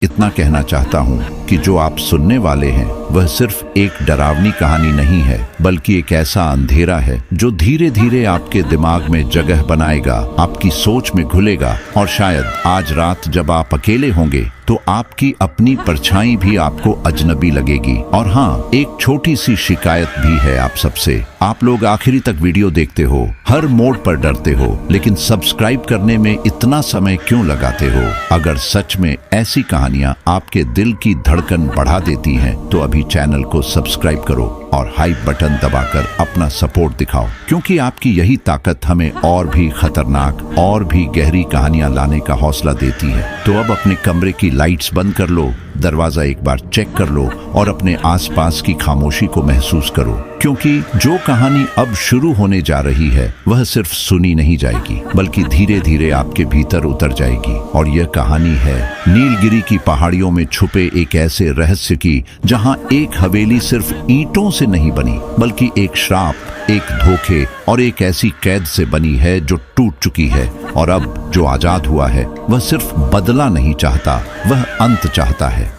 इतना कहना चाहता हूँ कि जो आप सुनने वाले हैं वह सिर्फ एक डरावनी कहानी नहीं है, बल्कि एक ऐसा अंधेरा है जो धीरे धीरे आपके दिमाग में जगह बनाएगा, आपकी सोच में घुलेगा और शायद आज रात जब आप अकेले होंगे तो आपकी अपनी परछाई भी आपको अजनबी लगेगी। और हाँ, एक छोटी सी शिकायत भी है आप सबसे। आप लोग आखिरी तक वीडियो देखते हो, हर मोड़ पर डरते हो, लेकिन सब्सक्राइब करने में इतना समय क्यों लगाते हो? अगर सच में ऐसी कहानियां आपके दिल की धड़कन बढ़ा देती हैं, तो अभी चैनल को सब्सक्राइब करो और हाइप बटन दबाकर अपना सपोर्ट दिखाओ, क्योंकि आपकी यही ताकत हमें और भी खतरनाक और भी गहरी कहानियां लाने का हौसला देती है। तो अब अपने कमरे की लाइट्स बंद कर लो, दरवाजा एक बार चेक कर लो और अपने आसपास की खामोशी को महसूस करो, क्योंकि जो कहानी अब शुरू होने जा रही है वह सिर्फ सुनी नहीं जाएगी, बल्कि धीरे धीरे आपके भीतर उतर जाएगी। और यह कहानी है नीलगिरी की पहाड़ियों में छुपे एक ऐसे रहस्य की, जहां एक हवेली सिर्फ ईंटों से नहीं बनी, बल्कि एक श्राप, एक धोखे और एक ऐसी कैद से बनी है जो टूट चुकी है। और अब जो आजाद हुआ है वह सिर्फ बदला नहीं चाहता, वह अंत चाहता है।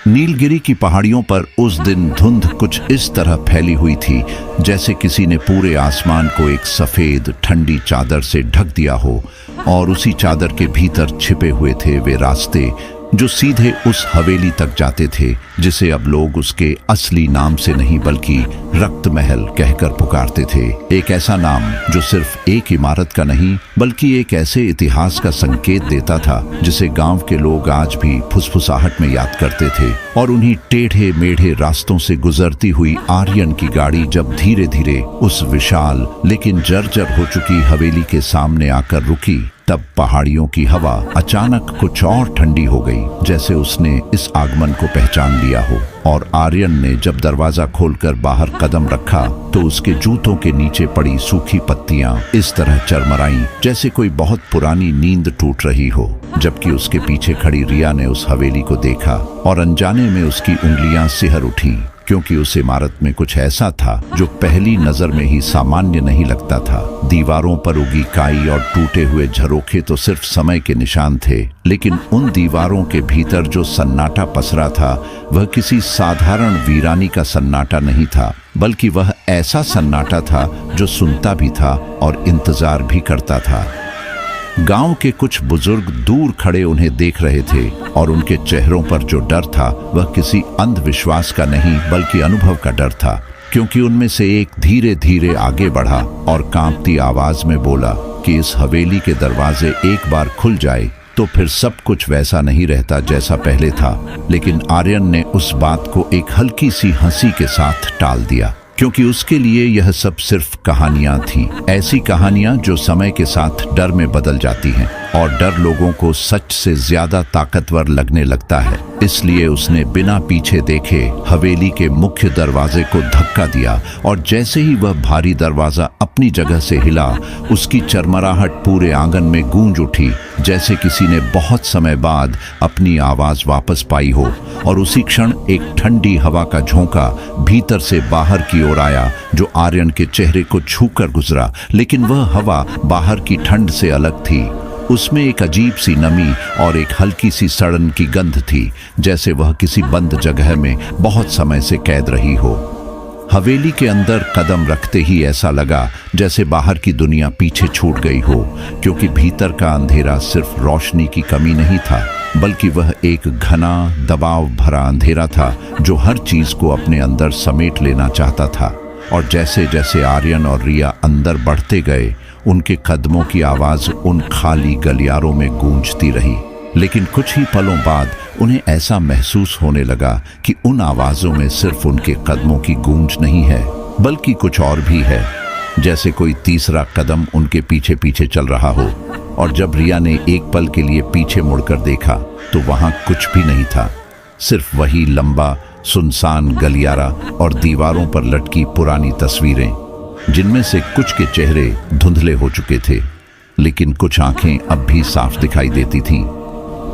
नीलगिरी की पहाड़ियों पर उस दिन धुंध कुछ इस तरह फैली हुई थी जैसे किसी ने पूरे आसमान को एक सफेद ठंडी चादर से ढक दिया हो, और उसी चादर के भीतर छिपे हुए थे वे रास्ते जो सीधे उस हवेली तक जाते थे, जिसे अब लोग उसके असली नाम से नहीं बल्कि रक्त महल कहकर पुकारते थे। एक ऐसा नाम जो सिर्फ एक इमारत का नहीं बल्कि एक ऐसे इतिहास का संकेत देता था जिसे गांव के लोग आज भी फुसफुसाहट में याद करते थे। और उन्हीं टेढ़े मेढ़े रास्तों से गुजरती हुई आर्यन की गाड़ी जब धीरे धीरे उस विशाल लेकिन जर्जर हो चुकी हवेली के सामने आकर रुकी, तब पहाड़ियों की हवा अचानक कुछ और ठंडी हो गई, जैसे उसने इस आगमन को पहचान लिया हो। और आर्यन ने जब दरवाजा खोलकर बाहर कदम रखा तो उसके जूतों के नीचे पड़ी सूखी पत्तियां इस तरह चरमराईं जैसे कोई बहुत पुरानी नींद टूट रही हो। जबकि उसके पीछे खड़ी रिया ने उस हवेली को देखा और अनजाने में उसकी उंगलियां सिहर उठी, क्योंकि उस इमारत में कुछ ऐसा था जो पहली नजर में ही सामान्य नहीं लगता था। दीवारों पर उगी काई और टूटे हुए झरोखे तो सिर्फ समय के निशान थे, लेकिन उन दीवारों के भीतर जो सन्नाटा पसरा था वह किसी साधारण वीरानी का सन्नाटा नहीं था, बल्कि वह ऐसा सन्नाटा था जो सुनता भी था और इंतजार भी करता था। गांव के कुछ बुजुर्ग दूर खड़े उन्हें देख रहे थे और उनके चेहरों पर जो डर था वह किसी अंधविश्वास का नहीं बल्कि अनुभव का डर था, क्योंकि उनमें से एक धीरे धीरे आगे बढ़ा और कांपती आवाज में बोला कि इस हवेली के दरवाजे एक बार खुल जाए तो फिर सब कुछ वैसा नहीं रहता जैसा पहले था। लेकिन आर्यन ने उस बात को एक हल्की सी हंसी के साथ टाल दिया, क्योंकि उसके लिए यह सब सिर्फ कहानियां थी, ऐसी कहानियां जो समय के साथ डर में बदल जाती हैं, और डर लोगों को सच से ज्यादा ताकतवर लगने लगता है। इसलिए उसने बिना पीछे देखे हवेली के मुख्य दरवाजे को धक्का दिया, और जैसे ही वह भारी दरवाजा अपनी जगह से हिला, उसकी चरमराहट पूरे आंगन में गूंज उठी, जैसे किसी ने बहुत समय बाद अपनी आवाज वापस पाई हो। और उसी क्षण एक ठंडी हवा का झोंका भीतर से बाहर की ओर आया, जो आर्यन के चेहरे को छूकर गुजरा। लेकिन वह हवा बाहर की ठंड से अलग थी, उसमें एक अजीब सी नमी और एक हल्की सी सड़न की गंध थी, जैसे वह किसी बंद जगह में बहुत समय से कैद रही हो। हवेली के अंदर कदम रखते ही ऐसा लगा जैसे बाहर की दुनिया पीछे छूट गई हो, क्योंकि भीतर का अंधेरा सिर्फ रोशनी की कमी नहीं था, बल्कि वह एक घना दबाव भरा अंधेरा था जो हर चीज को अपने अंदर समेट लेना चाहता था। और जैसे जैसे आर्यन और रिया अंदर बढ़ते गए, उनके कदमों की आवाज उन खाली गलियारों में गूंजती रही। लेकिन कुछ ही पलों बाद उन्हें ऐसा महसूस होने लगा कि उन आवाजों में सिर्फ उनके कदमों की गूंज नहीं है, बल्कि कुछ और भी है, जैसे कोई तीसरा कदम उनके पीछे पीछे चल रहा हो। और जब रिया ने एक पल के लिए पीछे मुड़कर देखा तो वहां कुछ भी नहीं था, सिर्फ वही लंबा सुनसान गलियारा और दीवारों पर लटकी पुरानी तस्वीरें, जिनमें से कुछ के चेहरे धुंधले हो चुके थे, लेकिन कुछ आंखें अब भी साफ दिखाई देती थीं,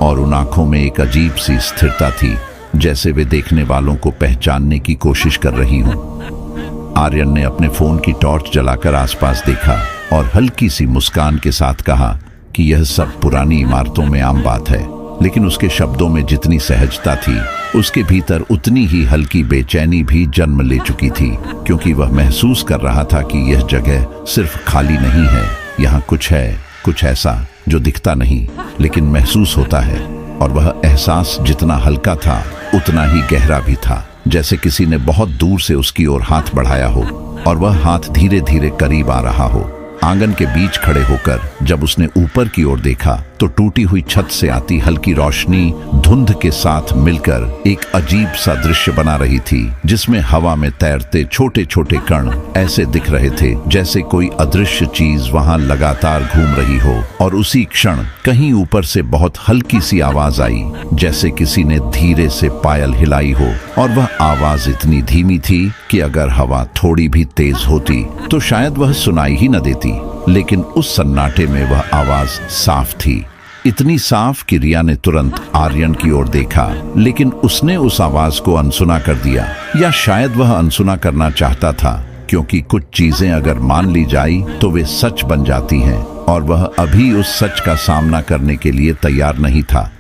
और उन आंखों में एक अजीब सी स्थिरता थी, जैसे वे देखने वालों को पहचानने की कोशिश कर रही हों। आर्यन ने अपने फोन की टॉर्च जलाकर आसपास देखा और हल्की सी मुस्कान के साथ कहा कि यह सब पुरानी इमारतों में आम बात है। लेकिन उसके शब्दों में जितनी सहजता थी, उसके भीतर उतनी ही हल्की बेचैनी भी जन्म ले चुकी थी, क्योंकि वह महसूस कर रहा था कि यह जगह सिर्फ खाली नहीं है, यहाँ कुछ है, कुछ ऐसा जो दिखता नहीं लेकिन महसूस होता है। और वह एहसास जितना हल्का था उतना ही गहरा भी था, जैसे किसी ने बहुत दूर से उसकी ओर हाथ बढ़ाया हो और वह हाथ धीरे धीरे करीब आ रहा हो। आंगन के बीच खड़े होकर जब उसने ऊपर की ओर देखा तो टूटी हुई छत से आती हल्की रोशनी धुंध के साथ मिलकर एक अजीब सा दृश्य बना रही थी, जिसमें हवा में तैरते छोटे छोटे कण ऐसे दिख रहे थे जैसे कोई अदृश्य चीज वहां लगातार घूम रही हो। और उसी क्षण कहीं ऊपर से बहुत हल्की सी आवाज आई, जैसे किसी ने धीरे से पायल हिलाई हो। और वह आवाज इतनी धीमी थी कि अगर हवा थोड़ी भी तेज होती तो शायद वह सुनाई ही न देती, लेकिन उस सन्नाटे में वह आवाज साफ थी, इतनी साफ कि रिया ने तुरंत आर्यन की ओर देखा, लेकिन उसने उस आवाज को अनसुना कर दिया। या शायद वह अनसुना करना चाहता था, क्योंकि कुछ चीजें अगर मान ली जाई तो वे सच बन जाती हैं, और वह अभी उस सच का सामना करने के लिए तैयार नहीं था।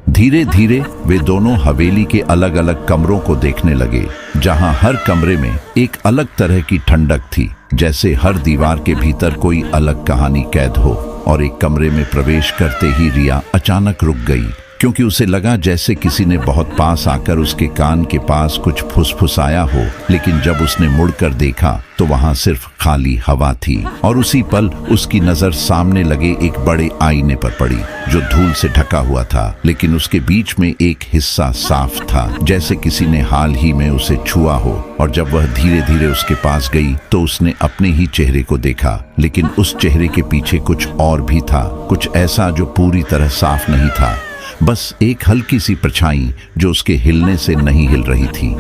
धीरे धीरे वे दोनों हवेली के अलग अलग कमरों को देखने लगे, जहां हर कमरे में एक अलग तरह की ठंडक थी, जैसे हर दीवार के भीतर कोई अलग कहानी कैद हो। और एक कमरे में प्रवेश करते ही रिया अचानक रुक गई, क्योंकि उसे लगा जैसे किसी ने बहुत पास आकर उसके कान के पास कुछ फुसफुसाया हो। लेकिन जब उसने मुड़कर देखा तो वहां सिर्फ खाली हवा थी। और उसी पल उसकी नजर सामने लगे एक बड़े आईने पर पड़ी, जो धूल से ढका हुआ था, लेकिन उसके बीच में एक हिस्सा साफ था, जैसे किसी ने हाल ही में उसे छुआ हो। और जब वह धीरे धीरे उसके पास गई तो उसने अपने ही चेहरे को देखा, लेकिन उस चेहरे के पीछे कुछ और भी था, कुछ ऐसा जो पूरी तरह साफ नहीं था, बस एक हल्की सी परछाई जो उसके हिलने से नहीं हिल रही थी।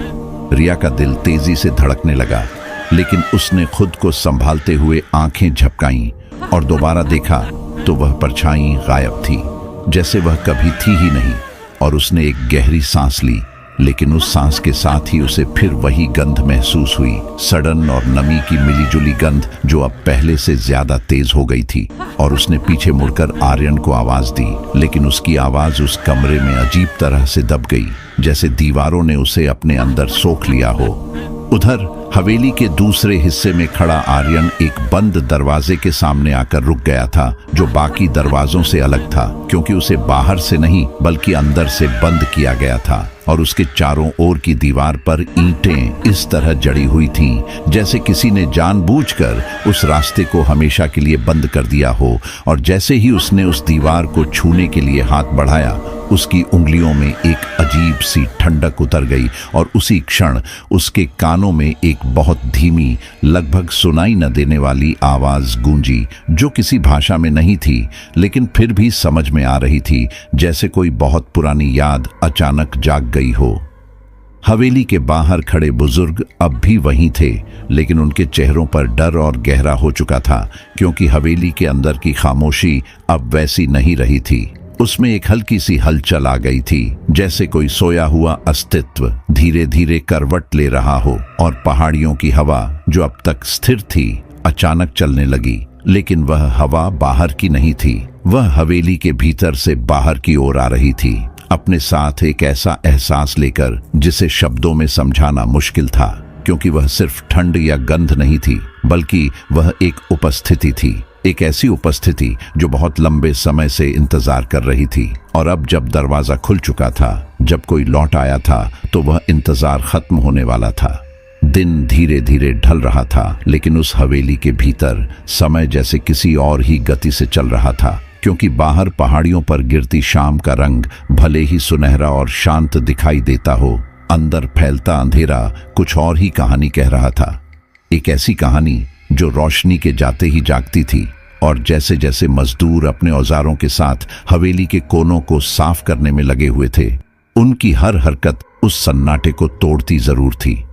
रिया का दिल तेजी से धड़कने लगा, लेकिन उसने खुद को संभालते हुए आंखें झपकाईं और दोबारा देखा तो वह परछाई गायब थी, जैसे वह कभी थी ही नहीं। और उसने एक गहरी सांस ली, लेकिन उस सांस के साथ ही उसे फिर वही गंध महसूस हुई, सड़न और नमी की मिलीजुली गंध, जो अब पहले से ज्यादा तेज हो गई थी। और उसने पीछे मुड़कर आर्यन को आवाज दी, लेकिन उसकी आवाज उस कमरे में अजीब तरह से दब गई, जैसे दीवारों ने उसे अपने अंदर सोख लिया हो। उधर हवेली के दूसरे हिस्से में खड़ा आर्यन एक बंद दरवाजे के सामने आकर रुक गया था, जो बाकी दरवाजों से अलग था, क्योंकि उसे बाहर से नहीं बल्कि अंदर से बंद किया गया था। और उसके चारों ओर की दीवार पर ईंटें इस तरह जड़ी हुई थीं, जैसे किसी ने जानबूझकर उस रास्ते को हमेशा के लिए बंद कर दिया हो। और जैसे ही उसने उस दीवार को छूने के लिए हाथ बढ़ाया, उसकी उंगलियों में एक अजीब सी ठंडक उतर गई, और उसी क्षण उसके कानों में एक बहुत धीमी, लगभग सुनाई न देने वाली आवाज गूंजी, जो किसी भाषा में नहीं थी, लेकिन फिर भी समझ में आ रही थी, जैसे कोई बहुत पुरानी याद अचानक जाग गई हो। हवेली के बाहर खड़े बुजुर्ग अब भी वहीं थे, लेकिन उनके चेहरों पर डर और गहरा हो चुका था, क्योंकि हवेली के अंदर की खामोशी अब वैसी नहीं रही थी। उसमें एक हल्की सी हलचल आ गई थी, जैसे कोई सोया हुआ अस्तित्व धीरे धीरे करवट ले रहा हो। और पहाड़ियों की हवा, जो अब तक स्थिर थी, अचानक चलने लगी। लेकिन वह हवा बाहर की नहीं थी, वह हवेली के भीतर से बाहर की ओर आ रही थी, अपने साथ एक ऐसा एहसास लेकर जिसे शब्दों में समझाना मुश्किल था, क्योंकि वह सिर्फ ठंड या गंध नहीं थी, बल्कि वह एक उपस्थिति थी, एक ऐसी उपस्थिति जो बहुत लंबे समय से इंतजार कर रही थी। और अब जब दरवाजा खुल चुका था, जब कोई लौट आया था, तो वह इंतजार खत्म होने वाला था। दिन धीरे धीरे ढल रहा था, लेकिन उस हवेली के भीतर समय जैसे किसी और ही गति से चल रहा था, क्योंकि बाहर पहाड़ियों पर गिरती शाम का रंग भले ही सुनहरा और शांत दिखाई देता हो, अंदर फैलता अंधेरा कुछ और ही कहानी कह रहा था। एक ऐसी कहानी जो रोशनी के जाते ही जागती थी, और जैसे जैसे मजदूर अपने औजारों के साथ हवेली के कोनों को साफ करने में लगे हुए थे, उनकी हर हरकत उस सन्नाटे को तोड़ती जरूर थी।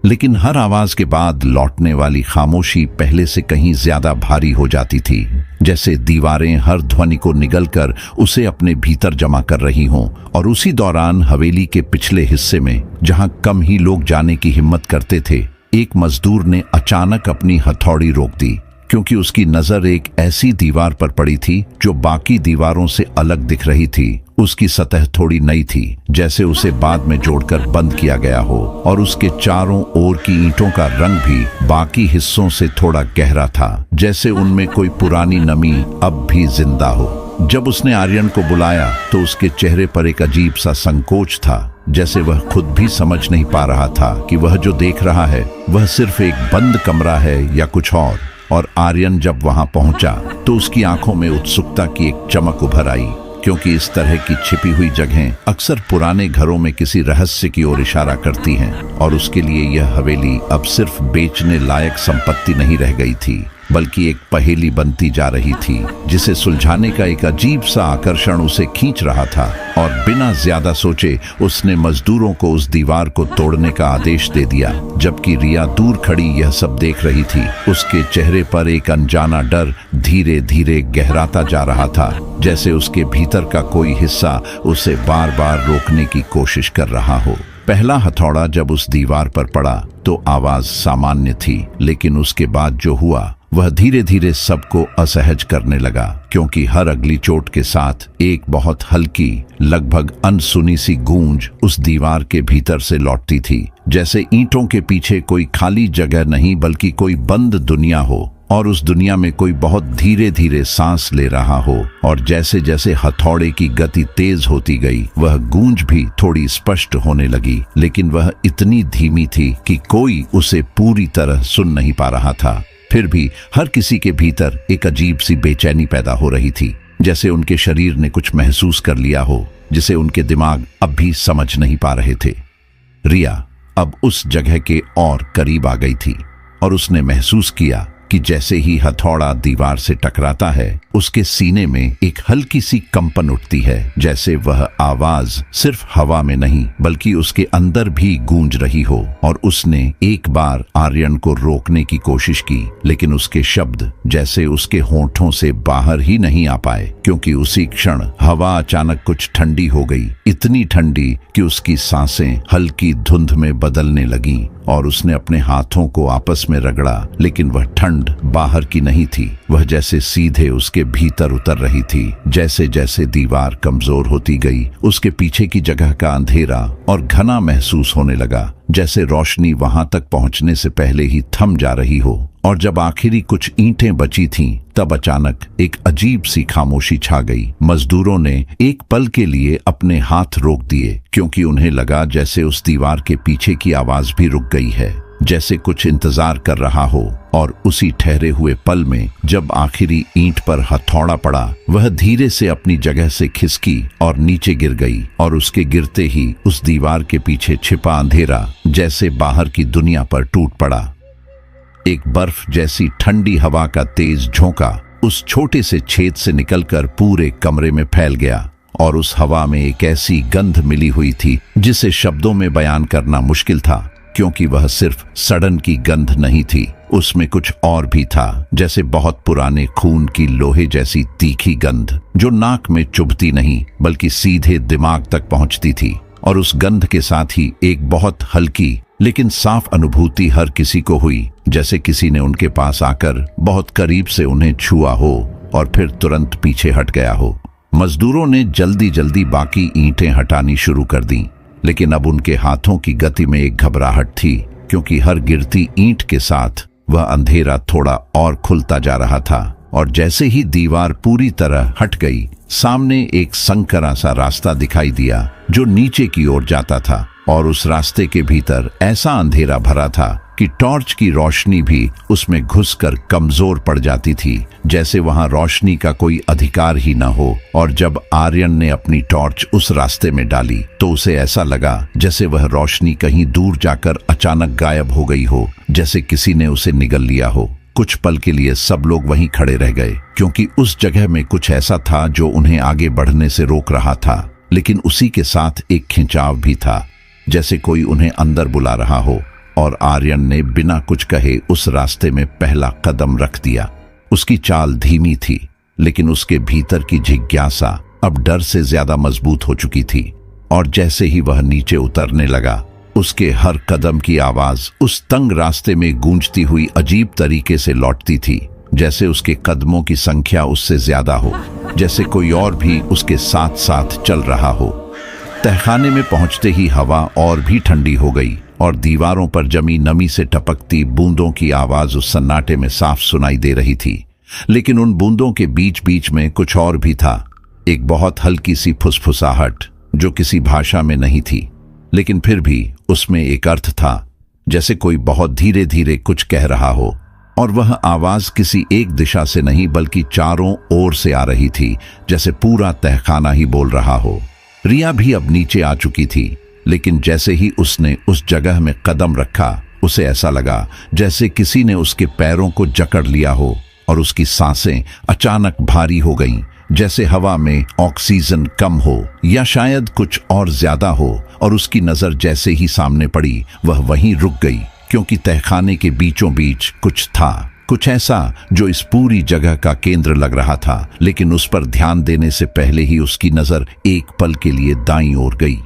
लेकिन हर आवाज के बाद लौटने वाली खामोशी पहले से कहीं ज्यादा भारी हो जाती थी, जैसे दीवारें हर ध्वनि को निगलकर उसे अपने भीतर जमा कर रही हों। और उसी दौरान हवेली के पिछले हिस्से में, जहां कम ही लोग जाने की हिम्मत करते थे, एक मजदूर ने अचानक अपनी हथौड़ी रोक दी, क्योंकि उसकी नजर एक ऐसी दीवार पर पड़ी थी जो बाकी दीवारों से अलग दिख रही थी। उसकी सतह थोड़ी नई थी, जैसे उसे बाद में जोड़कर बंद किया गया हो, और उसके चारों ओर की ईंटों का रंग भी बाकी हिस्सों से थोड़ा गहरा था, जैसे उनमें कोई पुरानी नमी अब भी जिंदा हो। जब उसने आर्यन को बुलाया तो उसके चेहरे पर एक अजीब सा संकोच था, जैसे वह खुद भी समझ नहीं पा रहा था कि वह जो देख रहा है वह सिर्फ एक बंद कमरा है या कुछ और आर्यन जब वहां पहुंचा तो उसकी आंखों में उत्सुकता की एक चमक उभर आई, क्योंकि इस तरह की छिपी हुई जगहें अक्सर पुराने घरों में किसी रहस्य की ओर इशारा करती हैं, और उसके लिए यह हवेली अब सिर्फ बेचने लायक संपत्ति नहीं रह गई थी, बल्कि एक पहेली बनती जा रही थी जिसे सुलझाने का एक अजीब सा आकर्षण उसे खींच रहा था। और बिना ज्यादा सोचे उसने मजदूरों को उस दीवार को तोड़ने का आदेश दे दिया। जबकि रिया दूर खड़ी यह सब देख रही थी, उसके चेहरे पर एक अनजाना डर धीरे धीरे गहराता जा रहा था, जैसे उसके भीतर का कोई हिस्सा उसे बार बार रोकने की कोशिश कर रहा हो। पहला हथौड़ा जब उस दीवार पर पड़ा तो आवाज सामान्य थी, लेकिन उसके बाद जो हुआ वह धीरे धीरे सबको असहज करने लगा, क्योंकि हर अगली चोट के साथ एक बहुत हल्की, लगभग अनसुनी सी गूंज उस दीवार के भीतर से लौटती थी, जैसे ईंटों के पीछे कोई खाली जगह नहीं बल्कि कोई बंद दुनिया हो, और उस दुनिया में कोई बहुत धीरे धीरे सांस ले रहा हो। और जैसे जैसे हथौड़े की गति तेज होती गई वह गूंज भी थोड़ी स्पष्ट होने लगी, लेकिन वह इतनी धीमी थी कि कोई उसे पूरी तरह सुन नहीं पा रहा था। फिर भी हर किसी के भीतर एक अजीब सी बेचैनी पैदा हो रही थी, जैसे उनके शरीर ने कुछ महसूस कर लिया हो जिसे उनके दिमाग अब भी समझ नहीं पा रहे थे। रिया अब उस जगह के और करीब आ गई थी, और उसने महसूस किया कि जैसे ही हथौड़ा दीवार से टकराता है उसके सीने में एक हल्की सी कंपन उठती है, जैसे वह आवाज सिर्फ हवा में नहीं बल्कि उसके अंदर भी गूंज रही हो। और उसने एक बार आर्यन को रोकने की कोशिश की, लेकिन उसके शब्द जैसे उसके होंठों से बाहर ही नहीं आ पाए, क्योंकि उसी क्षण हवा अचानक कुछ ठंडी हो गई, इतनी ठंडी कि उसकी सांसें हल्की धुंध में बदलने लगीं। और उसने अपने हाथों को आपस में रगड़ा, लेकिन वह ठंड बाहर की नहीं थी, वह जैसे सीधे उसके भीतर उतर रही थी। जैसे जैसे दीवार कमजोर होती गई उसके पीछे की जगह का अंधेरा और घना महसूस होने लगा, जैसे रोशनी वहां तक पहुंचने से पहले ही थम जा रही हो। और जब आखिरी कुछ ईंटें बची थीं, तब अचानक एक अजीब सी खामोशी छा गई। मजदूरों ने एक पल के लिए अपने हाथ रोक दिए, क्योंकि उन्हें लगा जैसे उस दीवार के पीछे की आवाज भी रुक गई है, जैसे कुछ इंतजार कर रहा हो। और उसी ठहरे हुए पल में जब आखिरी ईंट पर हथौड़ा पड़ा, वह धीरे से अपनी जगह से खिसकी और नीचे गिर गई, और उसके गिरते ही उस दीवार के पीछे छिपा अंधेरा जैसे बाहर की दुनिया पर टूट पड़ा। एक बर्फ जैसी ठंडी हवा का तेज झोंका उस छोटे से छेद से निकलकर पूरे कमरे में फैल गया, और उस हवा में एक ऐसी गंध मिली हुई थी जिसे शब्दों में बयान करना मुश्किल था, क्योंकि वह सिर्फ सड़न की गंध नहीं थी, उसमें कुछ और भी था, जैसे बहुत पुराने खून की लोहे जैसी तीखी गंध जो नाक में चुभती नहीं बल्कि सीधे दिमाग तक पहुंचती थी। और उस गंध के साथ ही एक बहुत हल्की लेकिन साफ अनुभूति हर किसी को हुई, जैसे किसी ने उनके पास आकर बहुत करीब से उन्हें छुआ हो और फिर तुरंत पीछे हट गया हो। मजदूरों ने जल्दी जल्दी बाकी ईंटें हटानी शुरू कर दी, लेकिन अब उनके हाथों की गति में एक घबराहट थी, क्योंकि हर गिरती ईंट के साथ वह अंधेरा थोड़ा और खुलता जा रहा था। और जैसे ही दीवार पूरी तरह हट गई, सामने एक संकरा सा रास्ता दिखाई दिया जो नीचे की ओर जाता था, और उस रास्ते के भीतर ऐसा अंधेरा भरा था कि टॉर्च की रोशनी भी उसमें घुसकर कमजोर पड़ जाती थी, जैसे वहां रोशनी का कोई अधिकार ही न हो। और जब आर्यन ने अपनी टॉर्च उस रास्ते में डाली तो उसे ऐसा लगा जैसे वह रोशनी कहीं दूर जाकर अचानक गायब हो गई हो, जैसे किसी ने उसे निगल लिया हो। कुछ पल के लिए सब लोग वहीं खड़े रह गए, क्योंकि उस जगह में कुछ ऐसा था जो उन्हें आगे बढ़ने से रोक रहा था, लेकिन उसी के साथ एक खिंचाव भी था, जैसे कोई उन्हें अंदर बुला रहा हो। और आर्यन ने बिना कुछ कहे उस रास्ते में पहला कदम रख दिया। उसकी चाल धीमी थी, लेकिन उसके भीतर की जिज्ञासा अब डर से ज्यादा मजबूत हो चुकी थी। और जैसे ही वह नीचे उतरने लगा, उसके हर कदम की आवाज उस तंग रास्ते में गूंजती हुई अजीब तरीके से लौटती थी, जैसे उसके कदमों की संख्या उससे ज्यादा हो, जैसे कोई और भी उसके साथ साथ चल रहा हो। तहखाने में पहुंचते ही हवा और भी ठंडी हो गई और दीवारों पर जमी नमी से टपकती बूंदों की आवाज उस सन्नाटे में साफ सुनाई दे रही थी। लेकिन उन बूंदों के बीच बीच में कुछ और भी था, एक बहुत हल्की सी फुसफुसाहट जो किसी भाषा में नहीं थी, लेकिन फिर भी उसमें एक अर्थ था, जैसे कोई बहुत धीरे धीरे कुछ कह रहा हो। और वह आवाज किसी एक दिशा से नहीं बल्कि चारों ओर से आ रही थी, जैसे पूरा तहखाना ही बोल रहा हो। रिया भी अब नीचे आ चुकी थी, लेकिन जैसे ही उसने उस जगह में कदम रखा, उसे ऐसा लगा जैसे किसी ने उसके पैरों को जकड़ लिया हो और उसकी सांसें अचानक भारी हो गईं, जैसे हवा में ऑक्सीजन कम हो या शायद कुछ और ज्यादा हो। और उसकी नजर जैसे ही सामने पड़ी, वह वहीं रुक गई, क्योंकि तहखाने के बीचों बीच कुछ था, कुछ ऐसा जो इस पूरी जगह का केंद्र लग रहा था। लेकिन उस पर ध्यान देने से पहले ही उसकी नजर एक पल के लिए दाईं ओर गई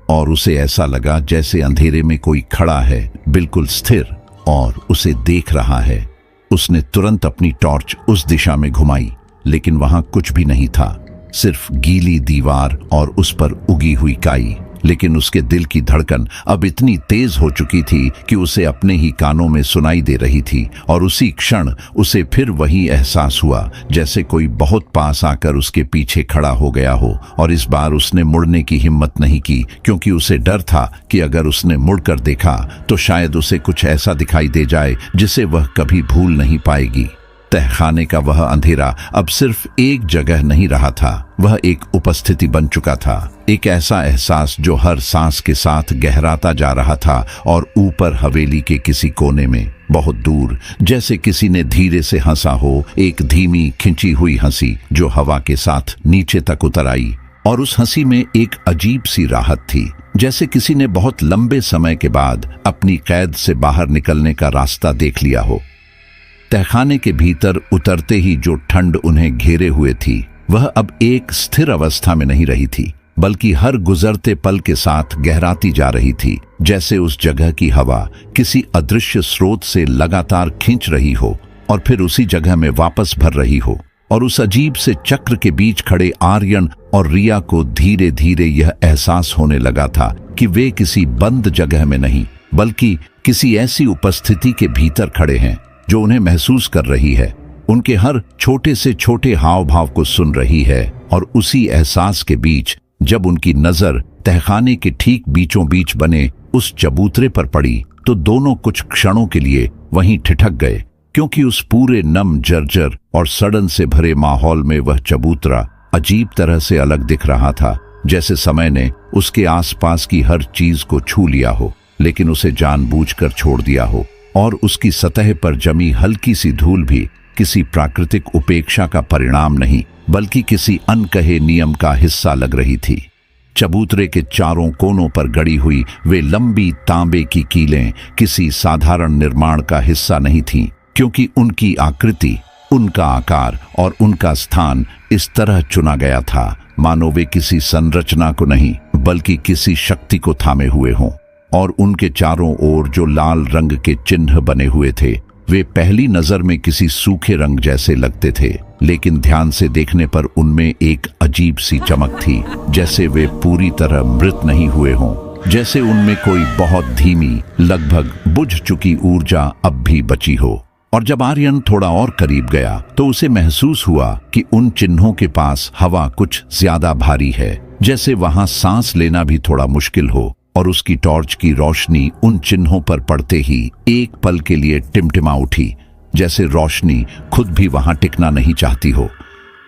और उसे ऐसा लगा जैसे अंधेरे में कोई खड़ा है, बिल्कुल स्थिर, और उसे देख रहा है। उसने तुरंत अपनी टॉर्च उस दिशा में घुमाई, लेकिन वहां कुछ भी नहीं था, सिर्फ गीली दीवार और उस पर उगी हुई काई। लेकिन उसके दिल की धड़कन अब इतनी तेज हो चुकी थी कि उसे अपने ही कानों में सुनाई दे रही थी। और उसी क्षण उसे फिर वही एहसास हुआ, जैसे कोई बहुत पास आकर उसके पीछे खड़ा हो गया हो। और इस बार उसने मुड़ने की हिम्मत नहीं की, क्योंकि उसे डर था कि अगर उसने मुड़कर देखा तो शायद उसे कुछ ऐसा दिखाई दे जाए जिसे वह कभी भूल नहीं पाएगी। तहखाने का वह अंधेरा अब सिर्फ एक जगह नहीं रहा था, वह एक उपस्थिति बन चुका था, एक ऐसा एहसास जो हर सांस के साथ गहराता जा रहा था। और ऊपर हवेली के किसी कोने में, बहुत दूर, जैसे किसी ने धीरे से हंसा हो, एक धीमी खिंची हुई हंसी जो हवा के साथ नीचे तक उतर आई। और उस हंसी में एक अजीब सी राहत थी, जैसे किसी ने बहुत लंबे समय के बाद अपनी कैद से बाहर निकलने का रास्ता देख लिया हो। तहखाने के भीतर उतरते ही जो ठंड उन्हें घेरे हुए थी, वह अब एक स्थिर अवस्था में नहीं रही थी, बल्कि हर गुजरते पल के साथ गहराती जा रही थी, जैसे उस जगह की हवा किसी अदृश्य स्रोत से लगातार खींच रही हो और फिर उसी जगह में वापस भर रही हो। और उस अजीब से चक्र के बीच खड़े आर्यन और रिया को धीरे धीरे यह एहसास होने लगा था कि वे किसी बंद जगह में नहीं, बल्कि किसी ऐसी उपस्थिति के भीतर खड़े हैं जो उन्हें महसूस कर रही है, उनके हर छोटे से छोटे हाव भाव को सुन रही है। और उसी एहसास के बीच जब उनकी नजर तहखाने के ठीक बीचों बीच बने उस चबूतरे पर पड़ी, तो दोनों कुछ क्षणों के लिए वहीं ठिठक गए, क्योंकि उस पूरे नम, जर्जर और सड़न से भरे माहौल में वह चबूतरा अजीब तरह से अलग दिख रहा था, जैसे समय ने उसके आसपास की हर चीज को छू लिया हो, लेकिन उसे जानबूझकर छोड़ दिया हो। और उसकी सतह पर जमी हल्की सी धूल भी किसी प्राकृतिक उपेक्षा का परिणाम नहीं, बल्कि किसी अनकहे नियम का हिस्सा लग रही थी। चबूतरे के चारों कोनों पर गड़ी हुई वे लंबी तांबे की कीलें किसी साधारण निर्माण का हिस्सा नहीं थीं, क्योंकि उनकी आकृति, उनका आकार और उनका स्थान इस तरह चुना गया था मानो वे किसी संरचना को नहीं, बल्कि किसी शक्ति को थामे हुए हों। और उनके चारों ओर जो लाल रंग के चिन्ह बने हुए थे, वे पहली नजर में किसी सूखे रंग जैसे लगते थे, लेकिन ध्यान से देखने पर उनमें एक अजीब सी चमक थी, जैसे वे पूरी तरह मृत नहीं हुए हों, जैसे उनमें कोई बहुत धीमी, लगभग बुझ चुकी ऊर्जा अब भी बची हो। और जब आर्यन थोड़ा और करीब गया तो उसे महसूस हुआ कि उन चिन्हों के पास हवा कुछ ज्यादा भारी है, जैसे वहां सांस लेना भी थोड़ा मुश्किल हो। और उसकी टॉर्च की रोशनी उन चिन्हों पर पड़ते ही एक पल के लिए टिमटिमा उठी, जैसे रोशनी खुद भी वहां टिकना नहीं चाहती हो।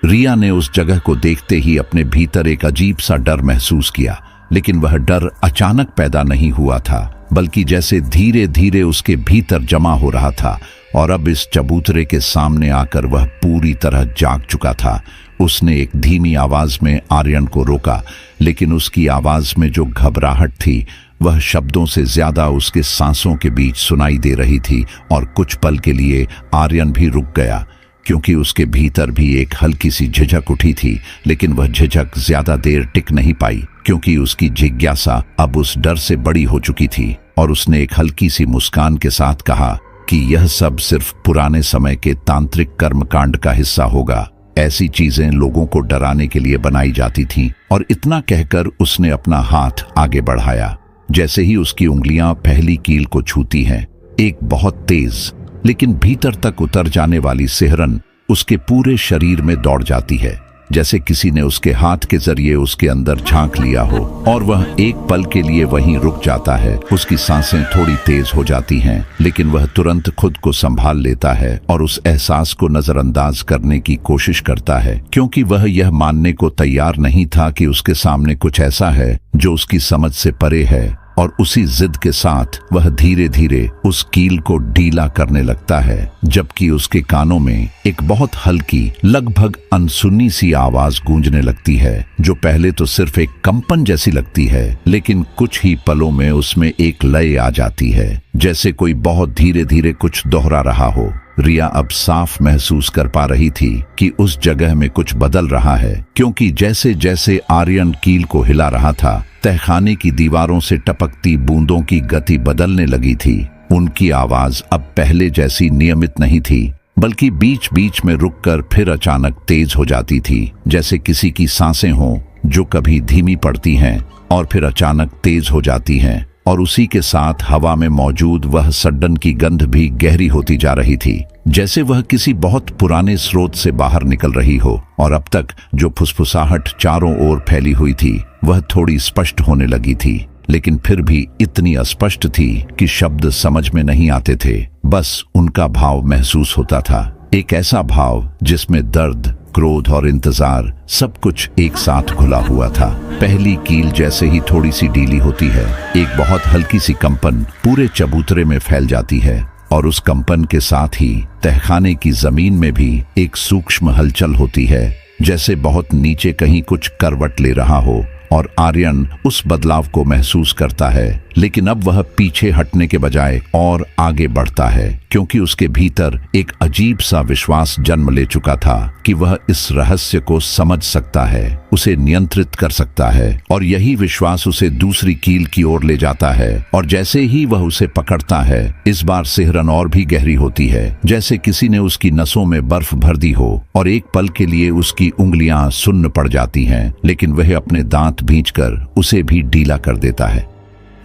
रिया ने उस जगह को देखते ही अपने भीतर एक अजीब सा डर महसूस किया, लेकिन वह डर अचानक पैदा नहीं हुआ था, बल्कि जैसे धीरे धीरे उसके भीतर जमा हो रहा था। और अब इस चबूतरे के सामने आकर वह पूरी तरह जाग चुका था। उसने एक धीमी आवाज में आर्यन को रोका, लेकिन उसकी आवाज में जो घबराहट थी वह शब्दों से ज्यादा उसके सांसों के बीच सुनाई दे रही थी। और कुछ पल के लिए आर्यन भी रुक गया, क्योंकि उसके भीतर भी एक हल्की सी झिझक उठी थी, लेकिन वह झिझक ज्यादा देर टिक नहीं पाई, क्योंकि उसकी जिज्ञासा अब उस डर से बड़ी हो चुकी थी और उसने एक हल्की सी मुस्कान के साथ कहा कि यह सब सिर्फ पुराने समय के तांत्रिक कर्मकांड का हिस्सा होगा। ऐसी चीजें लोगों को डराने के लिए बनाई जाती थीं। और इतना कहकर उसने अपना हाथ आगे बढ़ाया। जैसे ही उसकी उंगलियां पहली कील को छूती हैं, एक बहुत तेज लेकिन भीतर तक उतर जाने वाली सिहरन उसके पूरे शरीर में दौड़ जाती है, जैसे किसी ने उसके हाथ के जरिए उसके अंदर झांक लिया हो। और वह एक पल के लिए वहीं रुक जाता है। उसकी सांसें थोड़ी तेज हो जाती हैं, लेकिन वह तुरंत खुद को संभाल लेता है और उस एहसास को नजरअंदाज करने की कोशिश करता है, क्योंकि वह यह मानने को तैयार नहीं था कि उसके सामने कुछ ऐसा है जो उसकी समझ से परे है। और उसी जिद के साथ वह धीरे धीरे उस कील को ढीला करने लगता है, जबकि उसके कानों में एक बहुत हल्की, लगभग अनसुनी सी आवाज गूंजने लगती है, जो पहले तो सिर्फ एक कंपन जैसी लगती है, लेकिन कुछ ही पलों में उसमें एक लय आ जाती है, जैसे कोई बहुत धीरे धीरे कुछ दोहरा रहा हो। रिया अब साफ महसूस कर पा रही थी कि उस जगह में कुछ बदल रहा है, क्योंकि जैसे जैसे आर्यन कील को हिला रहा था, तहखाने की दीवारों से टपकती बूंदों की गति बदलने लगी थी। उनकी आवाज अब पहले जैसी नियमित नहीं थी, बल्कि बीच बीच में रुककर फिर अचानक तेज हो जाती थी, जैसे किसी की सांसें हों जो कभी धीमी पड़ती हैं और फिर अचानक तेज हो जाती हैं। और उसी के साथ हवा में मौजूद वह सड्डन की गंध भी गहरी होती जा रही थी, जैसे वह किसी बहुत पुराने स्रोत से बाहर निकल रही हो। और अब तक जो फुसफुसाहट चारों ओर फैली हुई थी, वह थोड़ी स्पष्ट होने लगी थी, लेकिन फिर भी इतनी अस्पष्ट थी कि शब्द समझ में नहीं आते थे। बस उनका भाव महसूस होता था, एक ऐसा भाव जिसमें दर्द, क्रोध और इंतजार सब कुछ एक साथ घुला हुआ था। पहली कील जैसे ही थोड़ी सी ढीली होती है, एक बहुत हल्की सी कंपन पूरे चबूतरे में फैल जाती है, और उस कंपन के साथ ही तहखाने की जमीन में भी एक सूक्ष्म हलचल होती है, जैसे बहुत नीचे कहीं कुछ करवट ले रहा हो। और आर्यन उस बदलाव को महसूस करता है, लेकिन अब वह पीछे हटने के बजाय और आगे बढ़ता है, क्योंकि उसके भीतर एक अजीब सा विश्वास जन्म ले चुका था कि वह इस रहस्य को समझ सकता है, उसे नियंत्रित कर सकता है। और यही विश्वास उसे दूसरी कील की ओर ले जाता है। और जैसे ही वह उसे पकड़ता है, इस बार सिहरन और भी गहरी होती है, जैसे किसी ने उसकी नसों में बर्फ भर दी हो। और एक पल के लिए उसकी उंगलियां सुन्न पड़ जाती हैं, लेकिन वह अपने दांत भींचकर उसे भी ढीला कर देता है।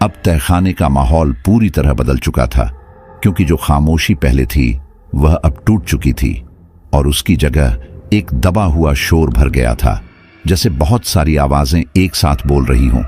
अब तहखाने का माहौल पूरी तरह बदल चुका था, क्योंकि जो खामोशी पहले थी वह अब टूट चुकी थी, और उसकी जगह एक दबा हुआ शोर भर गया था, जैसे बहुत सारी आवाजें एक साथ बोल रही हों,